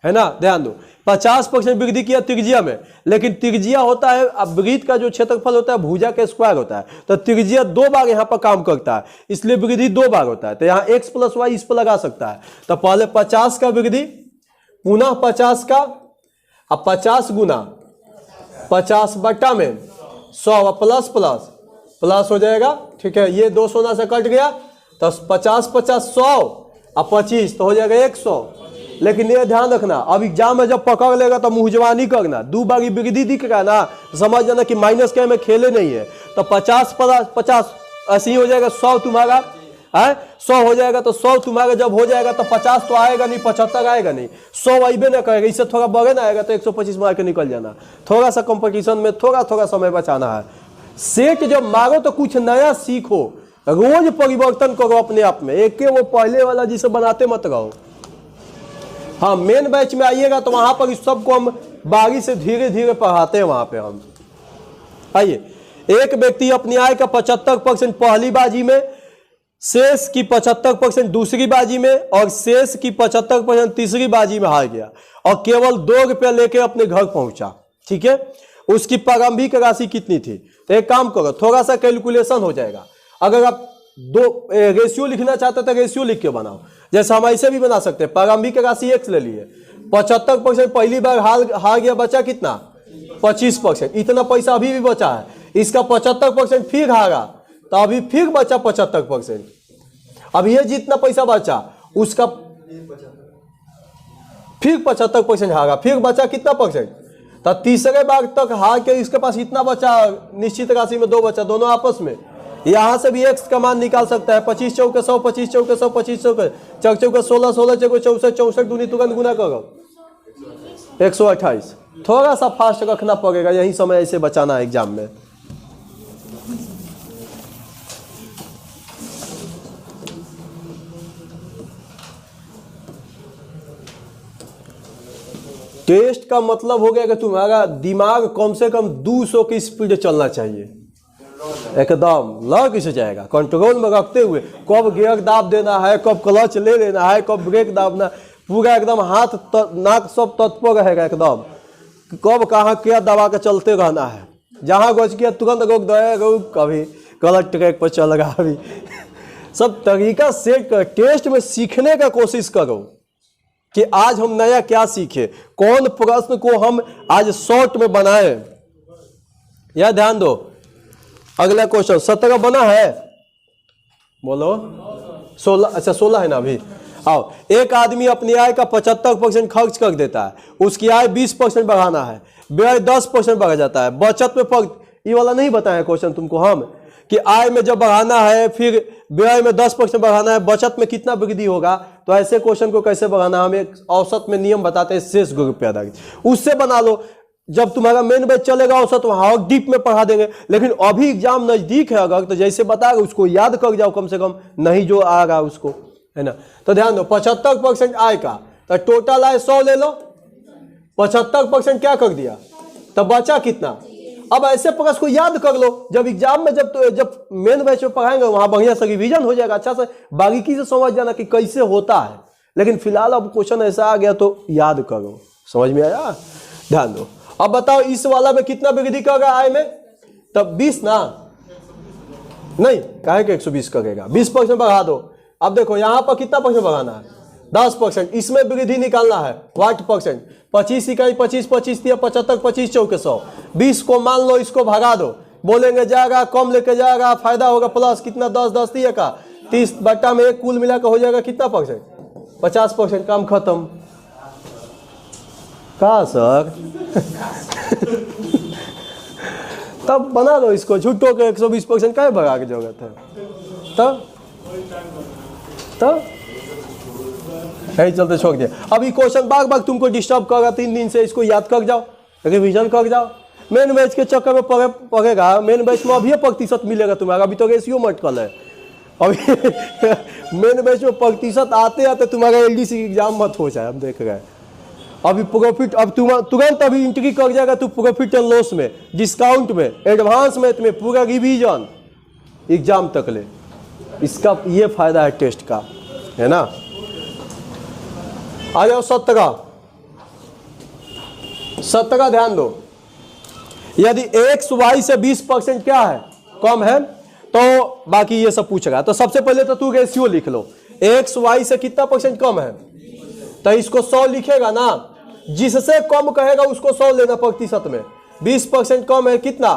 है ना। ध्यान दो, 50% वृद्धि किया त्रिज्या में, लेकिन त्रिज्या होता है, अब वृत्त का जो क्षेत्रफल होता है भुजा के स्क्वायर होता है, तो त्रिज्या 2 बार यहाँ पर काम करता है, इसलिए वृद्धि 2 बार होता है। तो यहाँ x + y इस पर लगा सकता है। तो पहले 50 का वृद्धि, पुनः 50 का, अब 50 गुना 50 बट्टा में 100 प्लस प्लस प्लस हो जाएगा, ठीक है। ये 2 सोना से कट गया तो 50 50 100 और 25 तो हो जाएगा 100। लेकिन ये ध्यान रखना, अब एग्जाम में जब पकड़ लेगा तो मुंहजवानी करना, 2 बार वृद्धि दिख रहा है ना, समझ जाना कि माइनस के में खेले नहीं है। तो 50 50 ऐसे ही हो जाएगा 100 तुम्हारा, है 100 हो जाएगा तो 100 तुम्हारा जब हो जाएगा तो 50 तो आएगा नहीं, 75 आएगा नहीं, 100 आइबे ना करेगा। इससे थोड़ा बढ़े ना आएगा तो 125 मार के निकल जाना। थोड़ा सा कंपटीशन में थोड़ा समय बचाना है। सेट जब मारो तो कुछ नया सीखो, रोज परिवर्तन करो अपने आप में, एक वो पहले वाला जिसे बनाते मत रहो। हाँ, मेन बैच में आइएगा तो वहां पर इस सबको हम बारी से धीरे धीरे पढ़ाते हैं। वहां पे हम आइए, एक व्यक्ति अपनी आय का 75% पहली बाजी में, शेष की 75% दूसरी बाजी में और शेष की 75% तीसरी बाजी में हार गया और केवल 2 रुपया लेके अपने घर पहुंचा। ठीक है, उसकी प्रारंभिक राशि कितनी थी? तो एक काम करो, थोड़ा सा कैलकुलेशन हो जाएगा। अगर आप रेशियो लिखना चाहते तो रेशियो लिख के बनाओ, जैसे हम ऐसे भी बना सकते हैं। प्रारंभिक राशि x ले लिए, 75% पहली बार हार गया, बचा कितना? 25%। इतना पैसा अभी भी बचा है। इसका 75% फिर हारा तो अभी फिर बचा 75%। अब ये जितना पैसा बचा उसका फिर 75% हारा, फिर बचा कितना परसेंट? तो तीसरे बार तक हार के इसके पास इतना बचा, निश्चित राशि में 2 बचा, दोनों आपस में। यहां से भी x का मान निकाल सकता है। 25 चौके 100, 25 चौके 100, 25 चौके 4 चौके 16, 16 चौके 64, 64 दूनी तुरंत गुना करो 128। थोड़ा सा फास्ट रखना पड़ेगा, यही समय ऐसे बचाना है एग्जाम में। टेस्ट का मतलब हो गया कि तुम्हारा दिमाग कम से कम 200 की स्पीड चलना चाहिए, एकदम लग से जाएगा, कंट्रोल में रखते हुए। कब गियर दाब देना है, कब क्लच ले लेना है, कब ब्रेक दाबना, पूरा एकदम हाथ नाक सब तत्पर रहेगा एकदम। कब कहाँ क्या दबा के चलते रहना है, जहाँ घुस गया तुरंत रोक दो, कभी गलत ट्रैक पर चल रहा, अभी सब तरीका सेट कर। टेस्ट में सीखने का कोशिश करो कि आज हम नया क्या सीखे, कौन प्रश्न को हम आज शॉर्ट में बनाए। यह ध्यान दो। अगला क्वेश्चन 17 बना है, बोलो 16। अच्छा 16 है ना अभी। आओ, एक आदमी अपनी आय का 75% खर्च कर देता है, उसकी आय 20% बढ़ाना है, व्यय 10% बढ़ जाता है, बचत में फर्क। ये वाला नहीं बताया क्वेश्चन तुमको हम कि आय में जब बढ़ाना है, फिर व्यय में 10% बढ़ाना है, बचत में कितना वृद्धि होगा। तो ऐसे क्वेश्चन को कैसे बढ़ाना, हम एक औसत में नियम बताते हैं, शेष ग्रुप पे आधारित, उससे बना लो। जब तुम्हारा मेन बैच चलेगा औसत वहां डीप में पढ़ा देंगे, लेकिन अभी एग्जाम नजदीक है अगर, तो जैसे बताएगा उसको याद कर जाओ कम से कम, नहीं जो आएगा उसको, है ना। तो ध्यान दो, 75% आय का, तो टोटल आय 100 ले लो, 75% क्या कर दिया, तो बचा कितना। अब ऐसे प्रश्न को याद कर लो, जब एग्जाम में जब मेन बैच में पढ़ाएंगे वहां बढ़िया से रिवीजन हो जाएगा, अच्छा से बारीकी से समझ जाना कि कैसे होता है। लेकिन फिलहाल अब क्वेश्चन ऐसा आ गया तो याद करो। समझ में आया? ध्यान दो। अब बताओ इस वाला में कितना वृद्धि करेगा आय में, तब 20 ना, नहीं काहे के 120 करेगा, 20% बढ़ा दो। अब देखो यहाँ पर कितना परसेंट बढ़ाना है, 10%। इसमें वृद्धि निकालना है, वाट परसेंट। 25 इकाई 25 25 दिया 75, 25 चौके 100, 20 को मान लो, इसको भगा दो, बोलेंगे जाएगा कम लेके जाएगा, फायदा होगा प्लस कितना 10 10 दिया का 30 बट्टा में एक कुल मिलाकर हो जाएगा कितना परसेंट, 50%। काम खत्म। कहा सर तब बना दो इसको, झूठो के 120% क्या भगा के जरूरत है। तब यही चलते छोड़ दिया। अभी क्वेश्चन बार बार तुमको डिस्टर्ब कर रहा, 3 दिन से इसको याद कर जाओ, रिवीजन कर जाओ। मेन बैच के चक्कर में पढ़ेगा, मेन बैच में अभी प्रतिशत मिलेगा तुम्हारा, अभी तो रेशियो मटकल है। अभी मेन बैच में प्रतिशत आते आते तुम्हारा एलडीसी एग्जाम मत हो जाए, हम देख रहे हैं। अभी प्रॉफिट, अब तुरंत अभी एंट्री कर जाएगा तू प्रॉफिट एंड लॉस में, डिस्काउंट में, एडवांस मैथ में, पूरा रिवीजन एग्जाम तक ले। इसका ये फायदा है टेस्ट का, है ना। आ जाओ 17 ध्यान दो। यदि x y से 20% क्या है, कम है, तो बाकी ये सब पूछेगा। तो सबसे पहले तो तू रेशियो लिख लो, x y से कितना परसेंट कम है, तो इसको 100 लिखेगा ना, जिससे कम कहेगा उसको 100 लेना प्रतिशत में। 20% कम है कितना,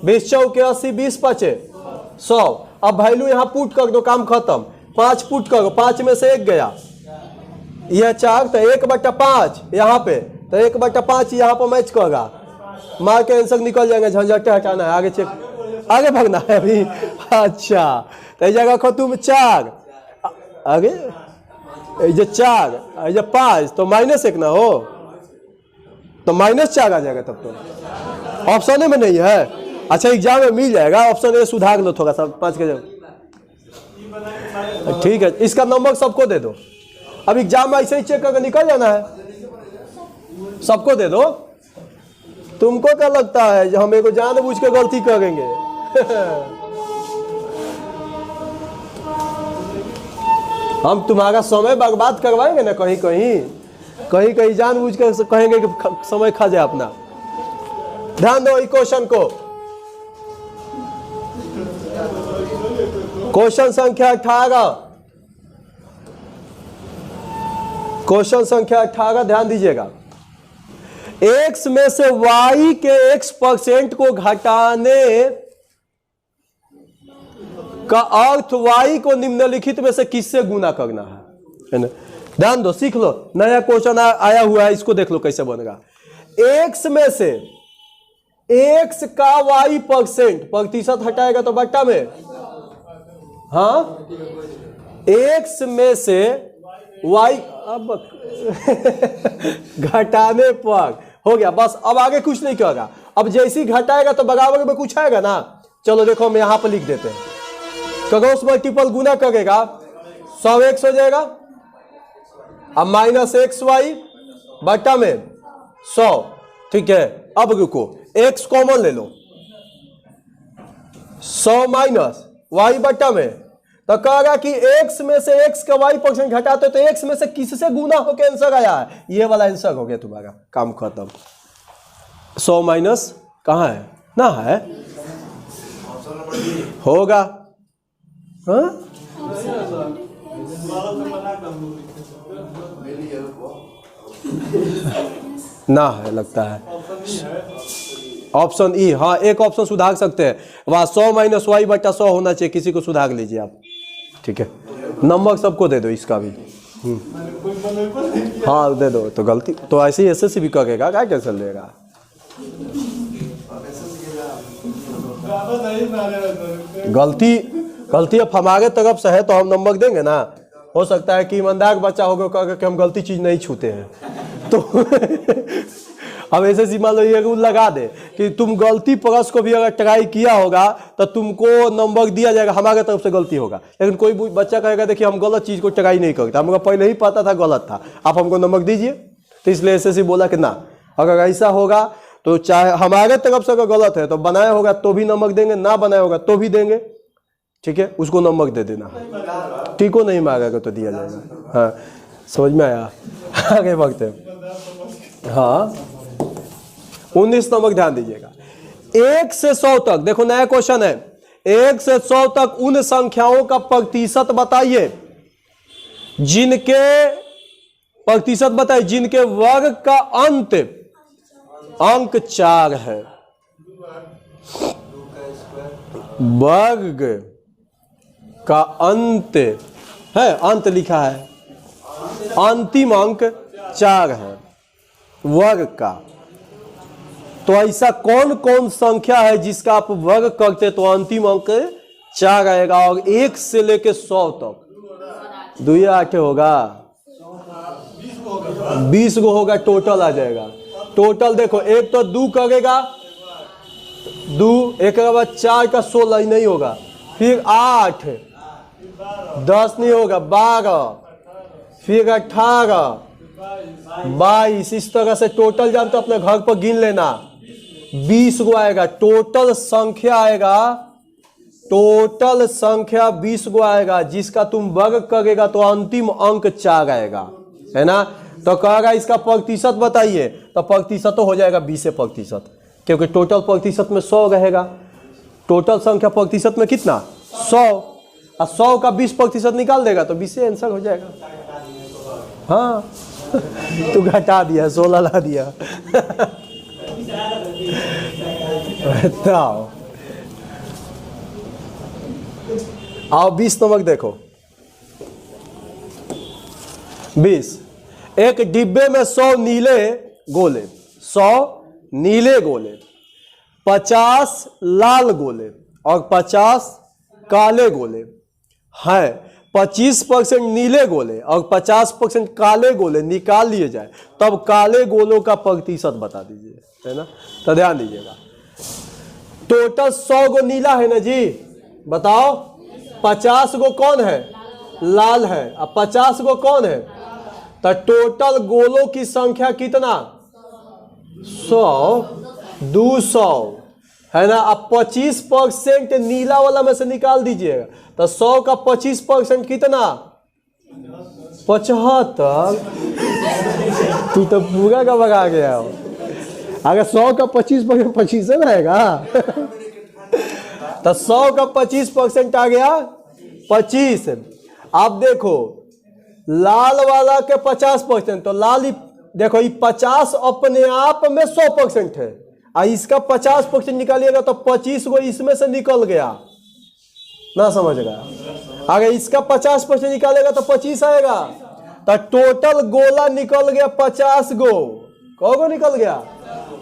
20 चौके 80, 20 5 100। अब वैल्यू यहाँ पुट कर दो, काम खत्म। 5 पुट करो, 5 में से 1 गया, यह 4, तो 1/5 यहाँ पे, तो 1/5 यहाँ पर मैच करेगा, मार के आंसर निकल जाएंगे। झंझट हटाना है, आगे चेक, आगे भागना है अभी। अच्छा तो जगह खो तुम 4 आगे ये 4 ये 5 तो -1 ना हो तो -4 आ जाएगा तब तो ऑप्शन में नहीं है। अच्छा एग्जाम में मिल जाएगा ऑप्शन ए सुधार लो थोड़ा सा 5 के जगह। ठीक है इसका नंबर सबको दे दो। अब एग्जाम में ऐसे ही चेक करके निकल जाना है, सबको दे दो। तुमको क्या लगता है जो हम एक जानबूझ के गलती करेंगे? हम तुम्हारा समय बर्बाद करवाएंगे ना कहीं कहीं जानबूझ कर कहेंगे कि समय खा जाए अपना। ध्यान दो इस क्वेश्चन को, क्वेश्चन संख्या 18, क्वेश्चन संख्या 18 ध्यान दीजिएगा। x में से y के x% को घटाने का अर्थ y को निम्नलिखित में से किससे गुना करना है ना? ध्यान दो सीख लो, नया क्वेश्चन आया हुआ है, इसको देख लो कैसे बनेगा। x में से x का y% प्रतिशत हटाएगा तो बट्टा में, हाँ x में से y अब घटाने पर हो गया बस। अब आगे कुछ नहीं करेगा। अब जैसे ही घटाएगा तो बराबर में कुछ आएगा ना। चलो देखो हम यहां पर लिख देते हैं, क्रॉस मल्टीपल गुना करेगा 100x हो जाएगा, अब -xy बट्टा में 100। ठीक है अब रुको x कॉमन ले लो, 100 माइनस y बट्टा में, तो कहेगा कि x में से x का y% घटाते तो x में से किससे गुना होकर आंसर आया है, ये वाला आंसर हो गया तुम्हारा, काम खत्म। 100 माइनस कहाँ है ना है होगा, हाँ ना है लगता है ऑप्शन ई। हाँ एक ऑप्शन सुधार सकते हैं, वहां 100 माइनस y बटा 100 होना चाहिए, किसी को सुधार लीजिए आप। ठीक है नंबर सबको दे दो इसका भी। हाँ दे दो, तो गलती तो ऐसे ही एसएससी भी करेगा, क्या कैंसिल लेगा। गलती अब हमारे तरफ से है तो हम नंबर देंगे ना। हो सकता है कि ईमानदार बच्चा होगा कहेगा कि हम गलती चीज नहीं छूते हैं तो अब ऐसे सी मान लो ये रूल लगा दे कि तुम गलती प्लस को भी अगर ट्राई किया होगा तो तुमको नंबर दिया जाएगा, हमारे तरफ से गलती होगा। लेकिन कोई बच्चा कहेगा देखिए हम गलत चीज को ट्राई नहीं करते, हमको पहले ही पता था गलत था, आप हमको नंबर दीजिए। तो इसलिए ऐसे बोला कि ना, अगर ऐसा होगा तो चाहे हमारे तरफ से अगर गलत है तो बनाया होगा तो भी नंबर देंगे, ना बनाया होगा तो भी देंगे। ठीक है उसको नंबर दे देना, ठीक हो नहीं मांगेगा तो दिया जाएगा। हाँ समझ में आया, आगे बढ़ते हैं। हाँ 19 नंबर ध्यान दीजिएगा। 1 से 100 तक, देखो नया क्वेश्चन है, 1 से 100 तक उन संख्याओं का प्रतिशत बताइए जिनके वर्ग का अंत अंक 4 है। वर्ग का अंत है, अंत लिखा है, अंतिम अंक 4 है वर्ग का। तो ऐसा कौन कौन संख्या है जिसका आप वर्ग करते तो अंतिम अंक 4 आएगा, और 1 से लेके 100 तक 2 या 8 होगा, 20 गो होगा, टोटल आ जाएगा। टोटल देखो एक तो 2 करेगा, 2 एक के बाद 4 का 16 नहीं होगा, फिर 8 10 नहीं होगा, 12 फिर 18 22, इस तरह से टोटल जानते अपने घर पर गिन लेना, 20 गो आएगा। टोटल संख्या आएगा, टोटल संख्या 20 गो आएगा, जिसका तुम वर्ग करेगा तो अंतिम अंक 4 आएगा, है ना। तो कहेगा इसका प्रतिशत बताइए, तो प्रतिशत तो हो जाएगा 20%, क्योंकि टोटल प्रतिशत में 100 रहेगा। टोटल संख्या प्रतिशत में कितना 100, और 100 का 20% निकाल देगा तो 20 आंसर हो जाएगा। हाँ तू घटा दिया, 16 ला दिया। बताओ आओ 20 नंबर देखो। 20 एक डिब्बे में 100 नीले गोले, 100 नीले गोले, 50 लाल गोले और 50 काले गोले हैं, 25% नीले गोले और 50% काले गोले निकाल लिए जाए, तब काले गोलों का प्रतिशत बता दीजिए, है ना। तो ध्यान दीजिएगा, टोटल 100 गो नीला है ना जी, बताओ 50 गो कौन है, लाल है, अब 50 गो कौन है, तो टोटल गोलों की संख्या कितना, 100, 200 है ना। अब 25% नीला वाला में से निकाल दीजिएगा, तो 100 का 25% कितना, 75। तू तो पूरा का भगा गया हो, अगर 100 का 25% 25 रहेगा तो 100 का 25% आ गया 25। अब देखो लाल वाला के 50%, तो लाल देखो ये 50 अपने आप में 100% है, और इसका 50% निकालिएगा तो 25 गो इसमें से निकल गया ना, समझ गया। अगर इसका 50% निकालेगा तो 25 आएगा, तो टोटल गोला निकल गया 50 गो, कौ गो निकल गया,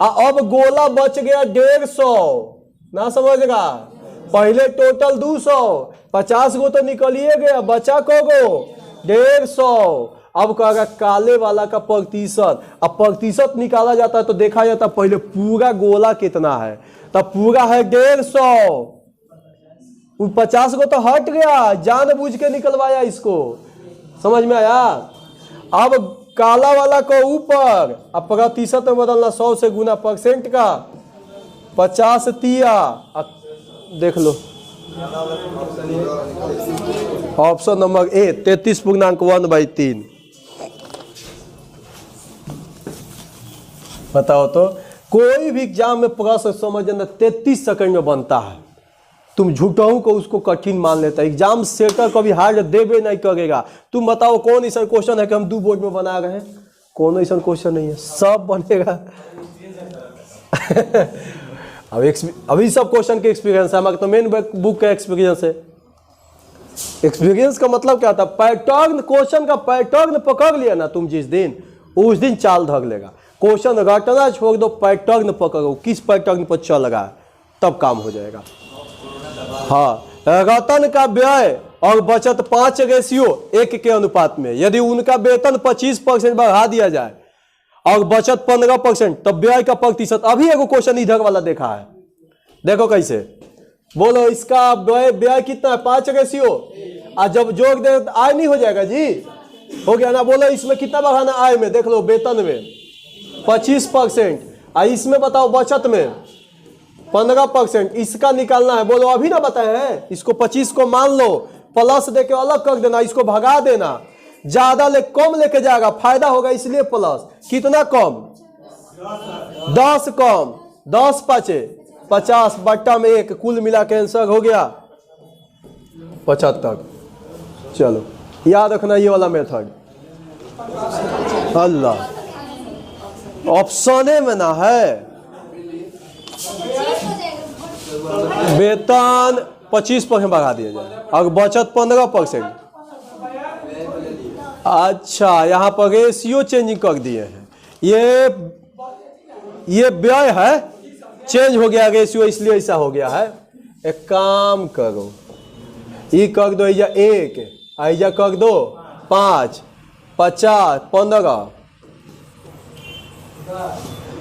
अब गोला बच गया 150 ना, समझेगा। पहले टोटल 200, 50 गो तो निकलिए गया, बचा कौ गो, 150। अब कहेगा काले वाला का प्रतिशत, अब प्रतिशत निकाला जाता है तो देखा जाता है पहले पूरा गोला कितना है, तो पूरा है 150, 50 को तो हट गया, जानबूझ के निकलवाया इसको, समझ में आया। अब काला वाला को ऊपर, अब प्रतिशत में बदलना, 100 से गुना परसेंट का 50 तिया, देख लो ऑप्शन नंबर ए 33.1/3। बताओ तो कोई भी एग्जाम में प्रश्न समझना 33 सेकंड में बनता है, तुम झूठाऊ को उसको कठिन मान लेता है, एग्जाम सेटर कभी हार्ड देवे नहीं करेगा। तुम बताओ कौन ऐसा क्वेश्चन है कि हम 2 बोर्ड में बना रहे हैं, कौन ऐसा क्वेश्चन नहीं है, सब बनेगा अभी सब क्वेश्चन के एक्सपीरियंस है हमारे, तो मेन बुक का एक्सपीरियंस है। एक्सपीरियंस का मतलब क्या था, पैटर्न, क्वेश्चन का पैटर्न पकड़ लिया ना तुम जिस दिन, उस दिन चाल धग लेगा। क्वेश्चन रटना छोड़ दो, पैटर्न पकड़ो, किस पैटर्न पर चल रहा है, तब काम हो जाएगा। हाँ, रतन का व्यय और बचत 5:1 के अनुपात में, यदि उनका वेतन 25% बढ़ा दिया जाए और बचत 15%, तब व्यय का प्रतिशत। अभी एगो क्वेश्चन इधर वाला देखा है, देखो कैसे, बोलो इसका व्यय कितना है, 5:1, और जब जोड़ दे आय नहीं हो जाएगा जी, हो गया ना। बोलो इसमें कितना बढ़ाना, आय में देख लो, वेतन में 25%, और इसमें बताओ बचत में 15%, इसका निकालना है। बोलो अभी ना बताए हैं, इसको 25 को मान लो, प्लस देके अलग कर देना, इसको भगा देना, ज्यादा ले कम लेके जाएगा, फायदा होगा, इसलिए प्लस। कितना कम, 10 कम, 10 5 50 बट्टा में 1, कुल मिला के आंसर हो गया 75। चलो याद रखना ये वाला मेथड, अल्लाह ऑप्शन में ना है। वेतन 25% बढ़ा दिया जाए और बचत 15%। अच्छा, यहाँ पर रेशियो चेंजिंग कर दिए हैं, ये व्यय है, चेंज हो गया रेशियो, इसलिए ऐसा हो गया है। एक काम करो, ये कर दो ऐजा 1, ऐजा कर दो 5, 50, 15,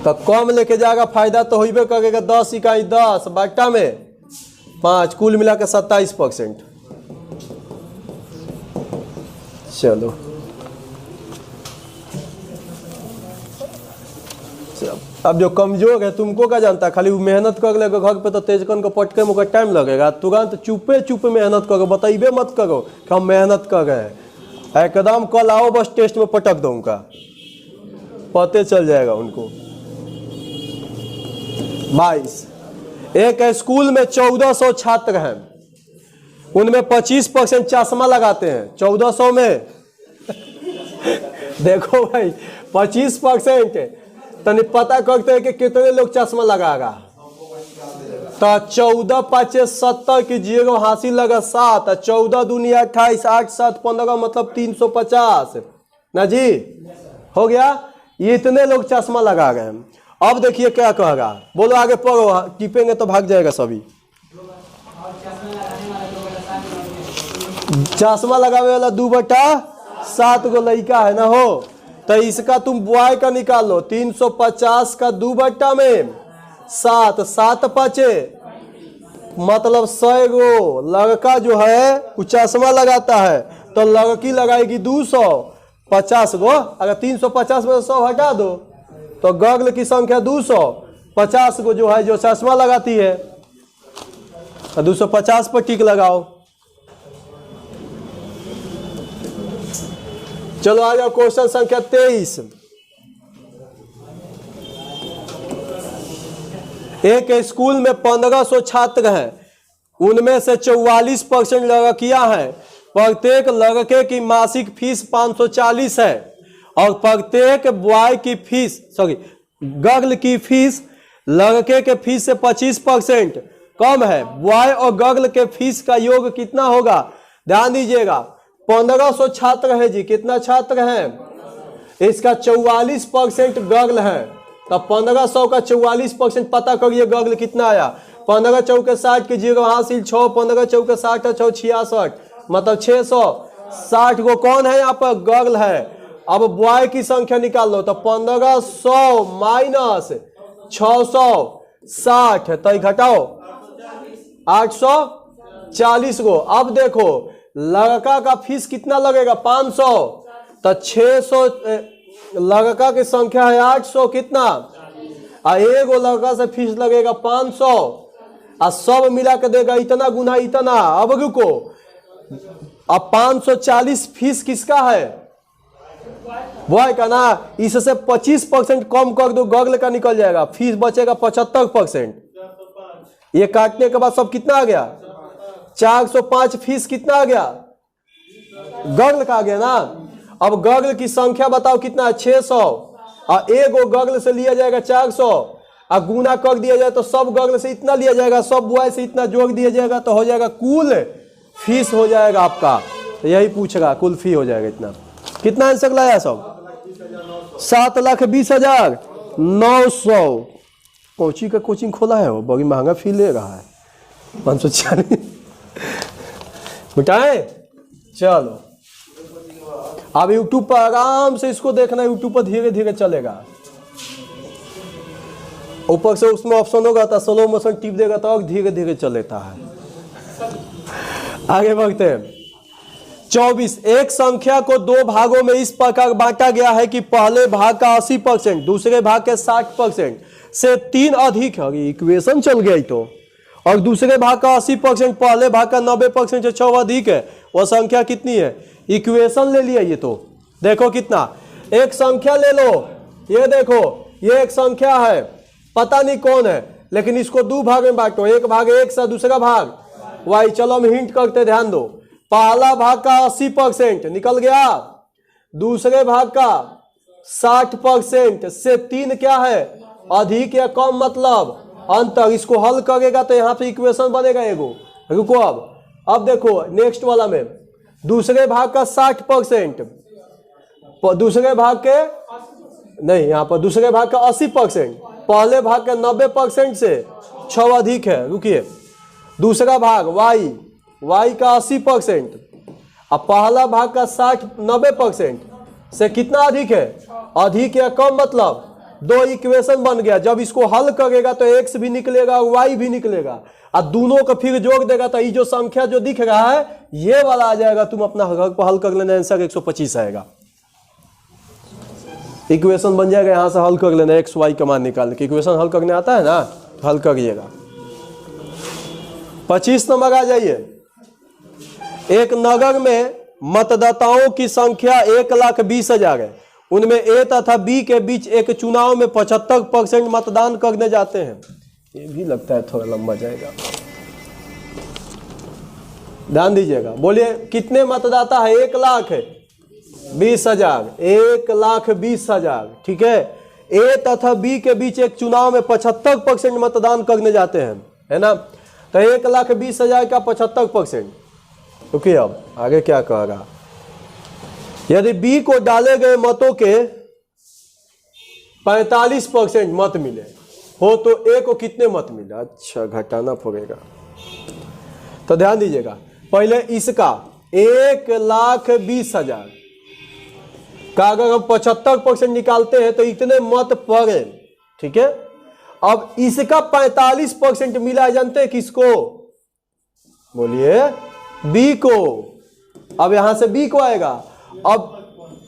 तो कम लेके जाएगा, फायदा तो होइबे करेगा। 10 इकाई 10 बट्टा में 5, कुल मिला के 27%। चलो अब जो कमजोर है तुमको क्या जानता है, खाली वो मेहनत कर लेगा घर पे, तो तेजकन को पटके में टाइम लगेगा, तुरंत चुपे मेहनत करो, बताइबे मत करो कि हम मेहनत कर रहे हैं, एकदम कल आओ बस टेस्ट में पटक दो, उनका पते चल जाएगा उनको। 22, एक स्कूल में 1400 छात्र हैं, उनमें 25% चश्मा लगाते हैं। 1400 में देखो भाई 25%, तनी पता करते हैं कि कितने लोग चश्मा लगाएगा, तो 14 5 70 की 0 हासिल लगा 7, 14 दूनी 28, 8 7 15, मतलब 350 ना जी, हो गया। ये इतने लोग चश्मा लगा गए हैं। अब देखिए क्या कहेगा, बोलो आगे पढ़ो, टिपेंगे तो भाग जाएगा सभी। चश्मा लगावे वाला 2/7 गो लड़का है ना हो, तो इसका तुम बॉय का निकाल लो। 350 का 2/7, 7 5 मतलब 100 गो लड़का जो है वो चश्मा लगाता है, तो लड़की लगाएगी 250 गो। अगर 350 में 100 हटा दो तो गॉगल की संख्या 250 गो जो है जो चश्मा लगाती है। 250 पर टिक लगाओ। चलो आ जाओ क्वेश्चन संख्या 23। एक स्कूल में 1500 छात्र हैं, उनमें से 44% लड़कियां हैं। प्रत्येक लड़के की मासिक फीस 540 है और प्रत्येक बॉय की फीस गर्ल की फीस लड़के के फीस से 25% कम है। बॉय और गर्ल के फीस का योग कितना होगा? ध्यान दीजिएगा, 1500 छात्र है जी। कितना छात्र हैं? इसका 44% गर्ल है, तो 1500 का 44% पता करिए गर्ल कितना आया। 15 चौके 60 की 0 हासिल 6, 15 चौके 60 6 66 मतलब 660 गो कौन है यहाँ पर? गर्ल है। अब बॉय की संख्या निकाल लो, तो 1500 माइनस 660 तो घटाओ 840 गो। अब देखो लड़का का फीस कितना लगेगा? 500, तो 600 लड़का की संख्या है 800 कितना, एगो लड़का से फीस लगेगा 500 और सब मिला के देगा इतना गुना इतना। अब रुको, अब 540 फीस किसका है? बॉय का ना। इससे 25% कम कर दो, गर्ल का निकल जाएगा, फीस बचेगा 75%। ये काटने के बाद सब कितना आ गया? 405 फीस कितना आ गया? गर्ल का आ गया ना। अब गर्ल की संख्या बताओ कितना है? 600 और एगो गर्ल से लिया जाएगा 400 और गुना कर दिया जाए तो सब गर्ल से इतना लिया जाएगा, सब बॉय से इतना जोड़ दिया जाएगा, तो हो जाएगा कुल फीस हो जाएगा आपका। तो यही पूछेगा, कुल फी हो जाएगा इतना। कितना आंसर लाया सब? 7,20,900। कोची का कोचिंग खोला है वो, बड़ी महंगा फी ले रहा है, 540 मिटाए। चलो अब यूट्यूब पर आराम से इसको देखना, यूट्यूब पर धीरे धीरे चलेगा। ऊपर से उसमें ऑप्शन होगा तो स्लो मोशन टिप देगा तो और धीरे धीरे चलेता है। आगे बढ़ते हैं। 24, एक संख्या को दो भागों में इस प्रकार बांटा गया है कि पहले भाग का 80%, दूसरे भाग के 60% से 3 अधिक है। इक्वेशन चल गया तो। और दूसरे भाग का 80%, पहले भाग का 90% से 6 अधिक है। वह संख्या कितनी है? इक्वेशन ले लिया। ये तो देखो कितना, एक संख्या ले लो, ये देखो ये एक संख्या है, पता नहीं कौन है, लेकिन इसको 2 भाग में बांटो, एक भाग x से दूसरा भाग y। चलो हम हिंट करते, ध्यान दो। पहला भाग का 80% निकल गया, दूसरे भाग का 60% से 3 क्या है? अधिक या कम मतलब अंतर। इसको हल करेगा तो यहाँ पे इक्वेशन बनेगा एगो। रुको अब देखो नेक्स्ट वाला में, दूसरे भाग का 60%, दूसरे भाग के नहीं, यहाँ पर दूसरे भाग का 80%, पहले भाग के 90% से 6 अधिक है। रुकिए, दूसरा भाग y का 80% और पहला भाग का 90% से कितना अधिक है? अधिक या कम मतलब 2 इक्वेशन बन गया। जब इसको हल करेगा तो x भी निकलेगा और y भी निकलेगा, और दोनों को फिर जोड़ देगा तो ये जो संख्या जो दिख रहा है ये वाला आ जाएगा। तुम अपना हल कर लेना, आंसर 125 आएगा। इक्वेशन बन जाएगा, यहां से हल कर लेना, x y का मान निकालने की। इक्वेशन हल करने आता है ना, हल करिएगा। 25 नंबर आ जाइए। एक नगर में मतदाताओं की संख्या 1,20,000 है। उनमें ए तथा बी के बीच एक चुनाव में 75% मतदान करने जाते हैं। ये भी लगता है थोड़ा लंबा जाएगा, ध्यान दीजिएगा। बोलिए कितने मतदाता है? 1,20,000, 1,20,000। ठीक है, ए तथा बी के बीच एक चुनाव में 75% मतदान करने जाते हैं, है ना। तो 1,20,000 का 75%। ओके, अब आगे क्या कहेगा? यदि बी को डाले गए मतों के 45% मत मिले हो तो ए को कितने मत मिले? अच्छा, घटाना पड़ेगा। तो ध्यान दीजिएगा, पहले इसका 1,20,000 का अगर हम 75% निकालते हैं तो इतने मत पड़े, ठीक है। अब इसका 45% मिला है, जानते हैं किसको? बोलिए, बी को। अब यहां से बी को आएगा।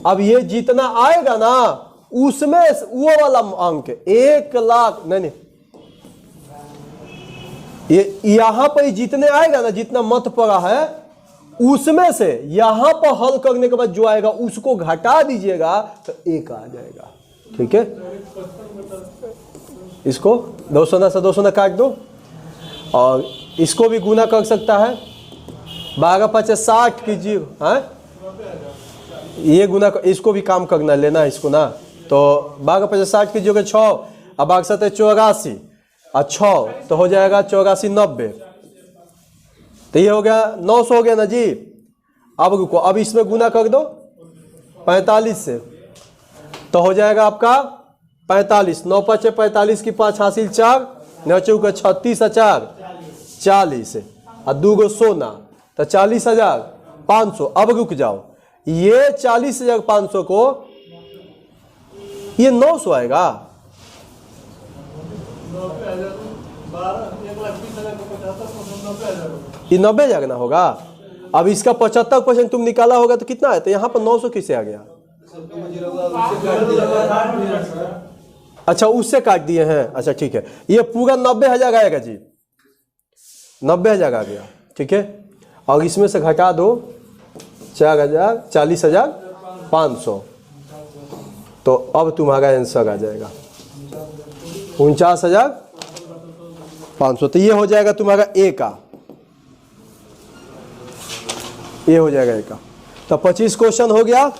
अब ये जितना आएगा ना उसमें वो वाला अंक 1,00,000 नहीं, ये यहां पर जितने आएगा ना, जितना मत पड़ा है उसमें से यहां पर हल करने के बाद जो आएगा उसको घटा दीजिएगा तो 1 आ जाएगा, ठीक है। इसको 200 से 200 काट दो और इसको भी गुना कर सकता है। 12 × 60 कीजिए, हाँ ये गुना, इसको भी काम करना, लेना इसको ना। तो 12 × 60 कीजिएगा 6, अब 62 84 और 6 तो हो जाएगा 84 90, तो ये हो गया 900 हो गया ना जी। अब रुको, अब इसमें गुना कर दो 45 से, तो हो जाएगा आपका 45, 9 × 5 = 45 की 5 हासिल 4, 9 × 36 4 40 और 2 गो सोना, तो 40,500। अब रुक जाओ, ये 40,500 को ये 900 आएगा, ये 90,000 ना होगा। अब इसका 75% तुम निकाला होगा तो कितना है, तो यहाँ पर 900 किससे आ गया? अच्छा उससे काट दिए हैं, अच्छा ठीक है। ये पूरा 90,000 आएगा जी, 90,000 आ गया, ठीक है। और इसमें से घटा दो 4,000, 40,500, तो अब तुम्हारा आंसर आ जाएगा 49,500। तो ये हो जाएगा तुम्हारा ए का, ये हो जाएगा ए का। तो 25 क्वेश्चन हो गया।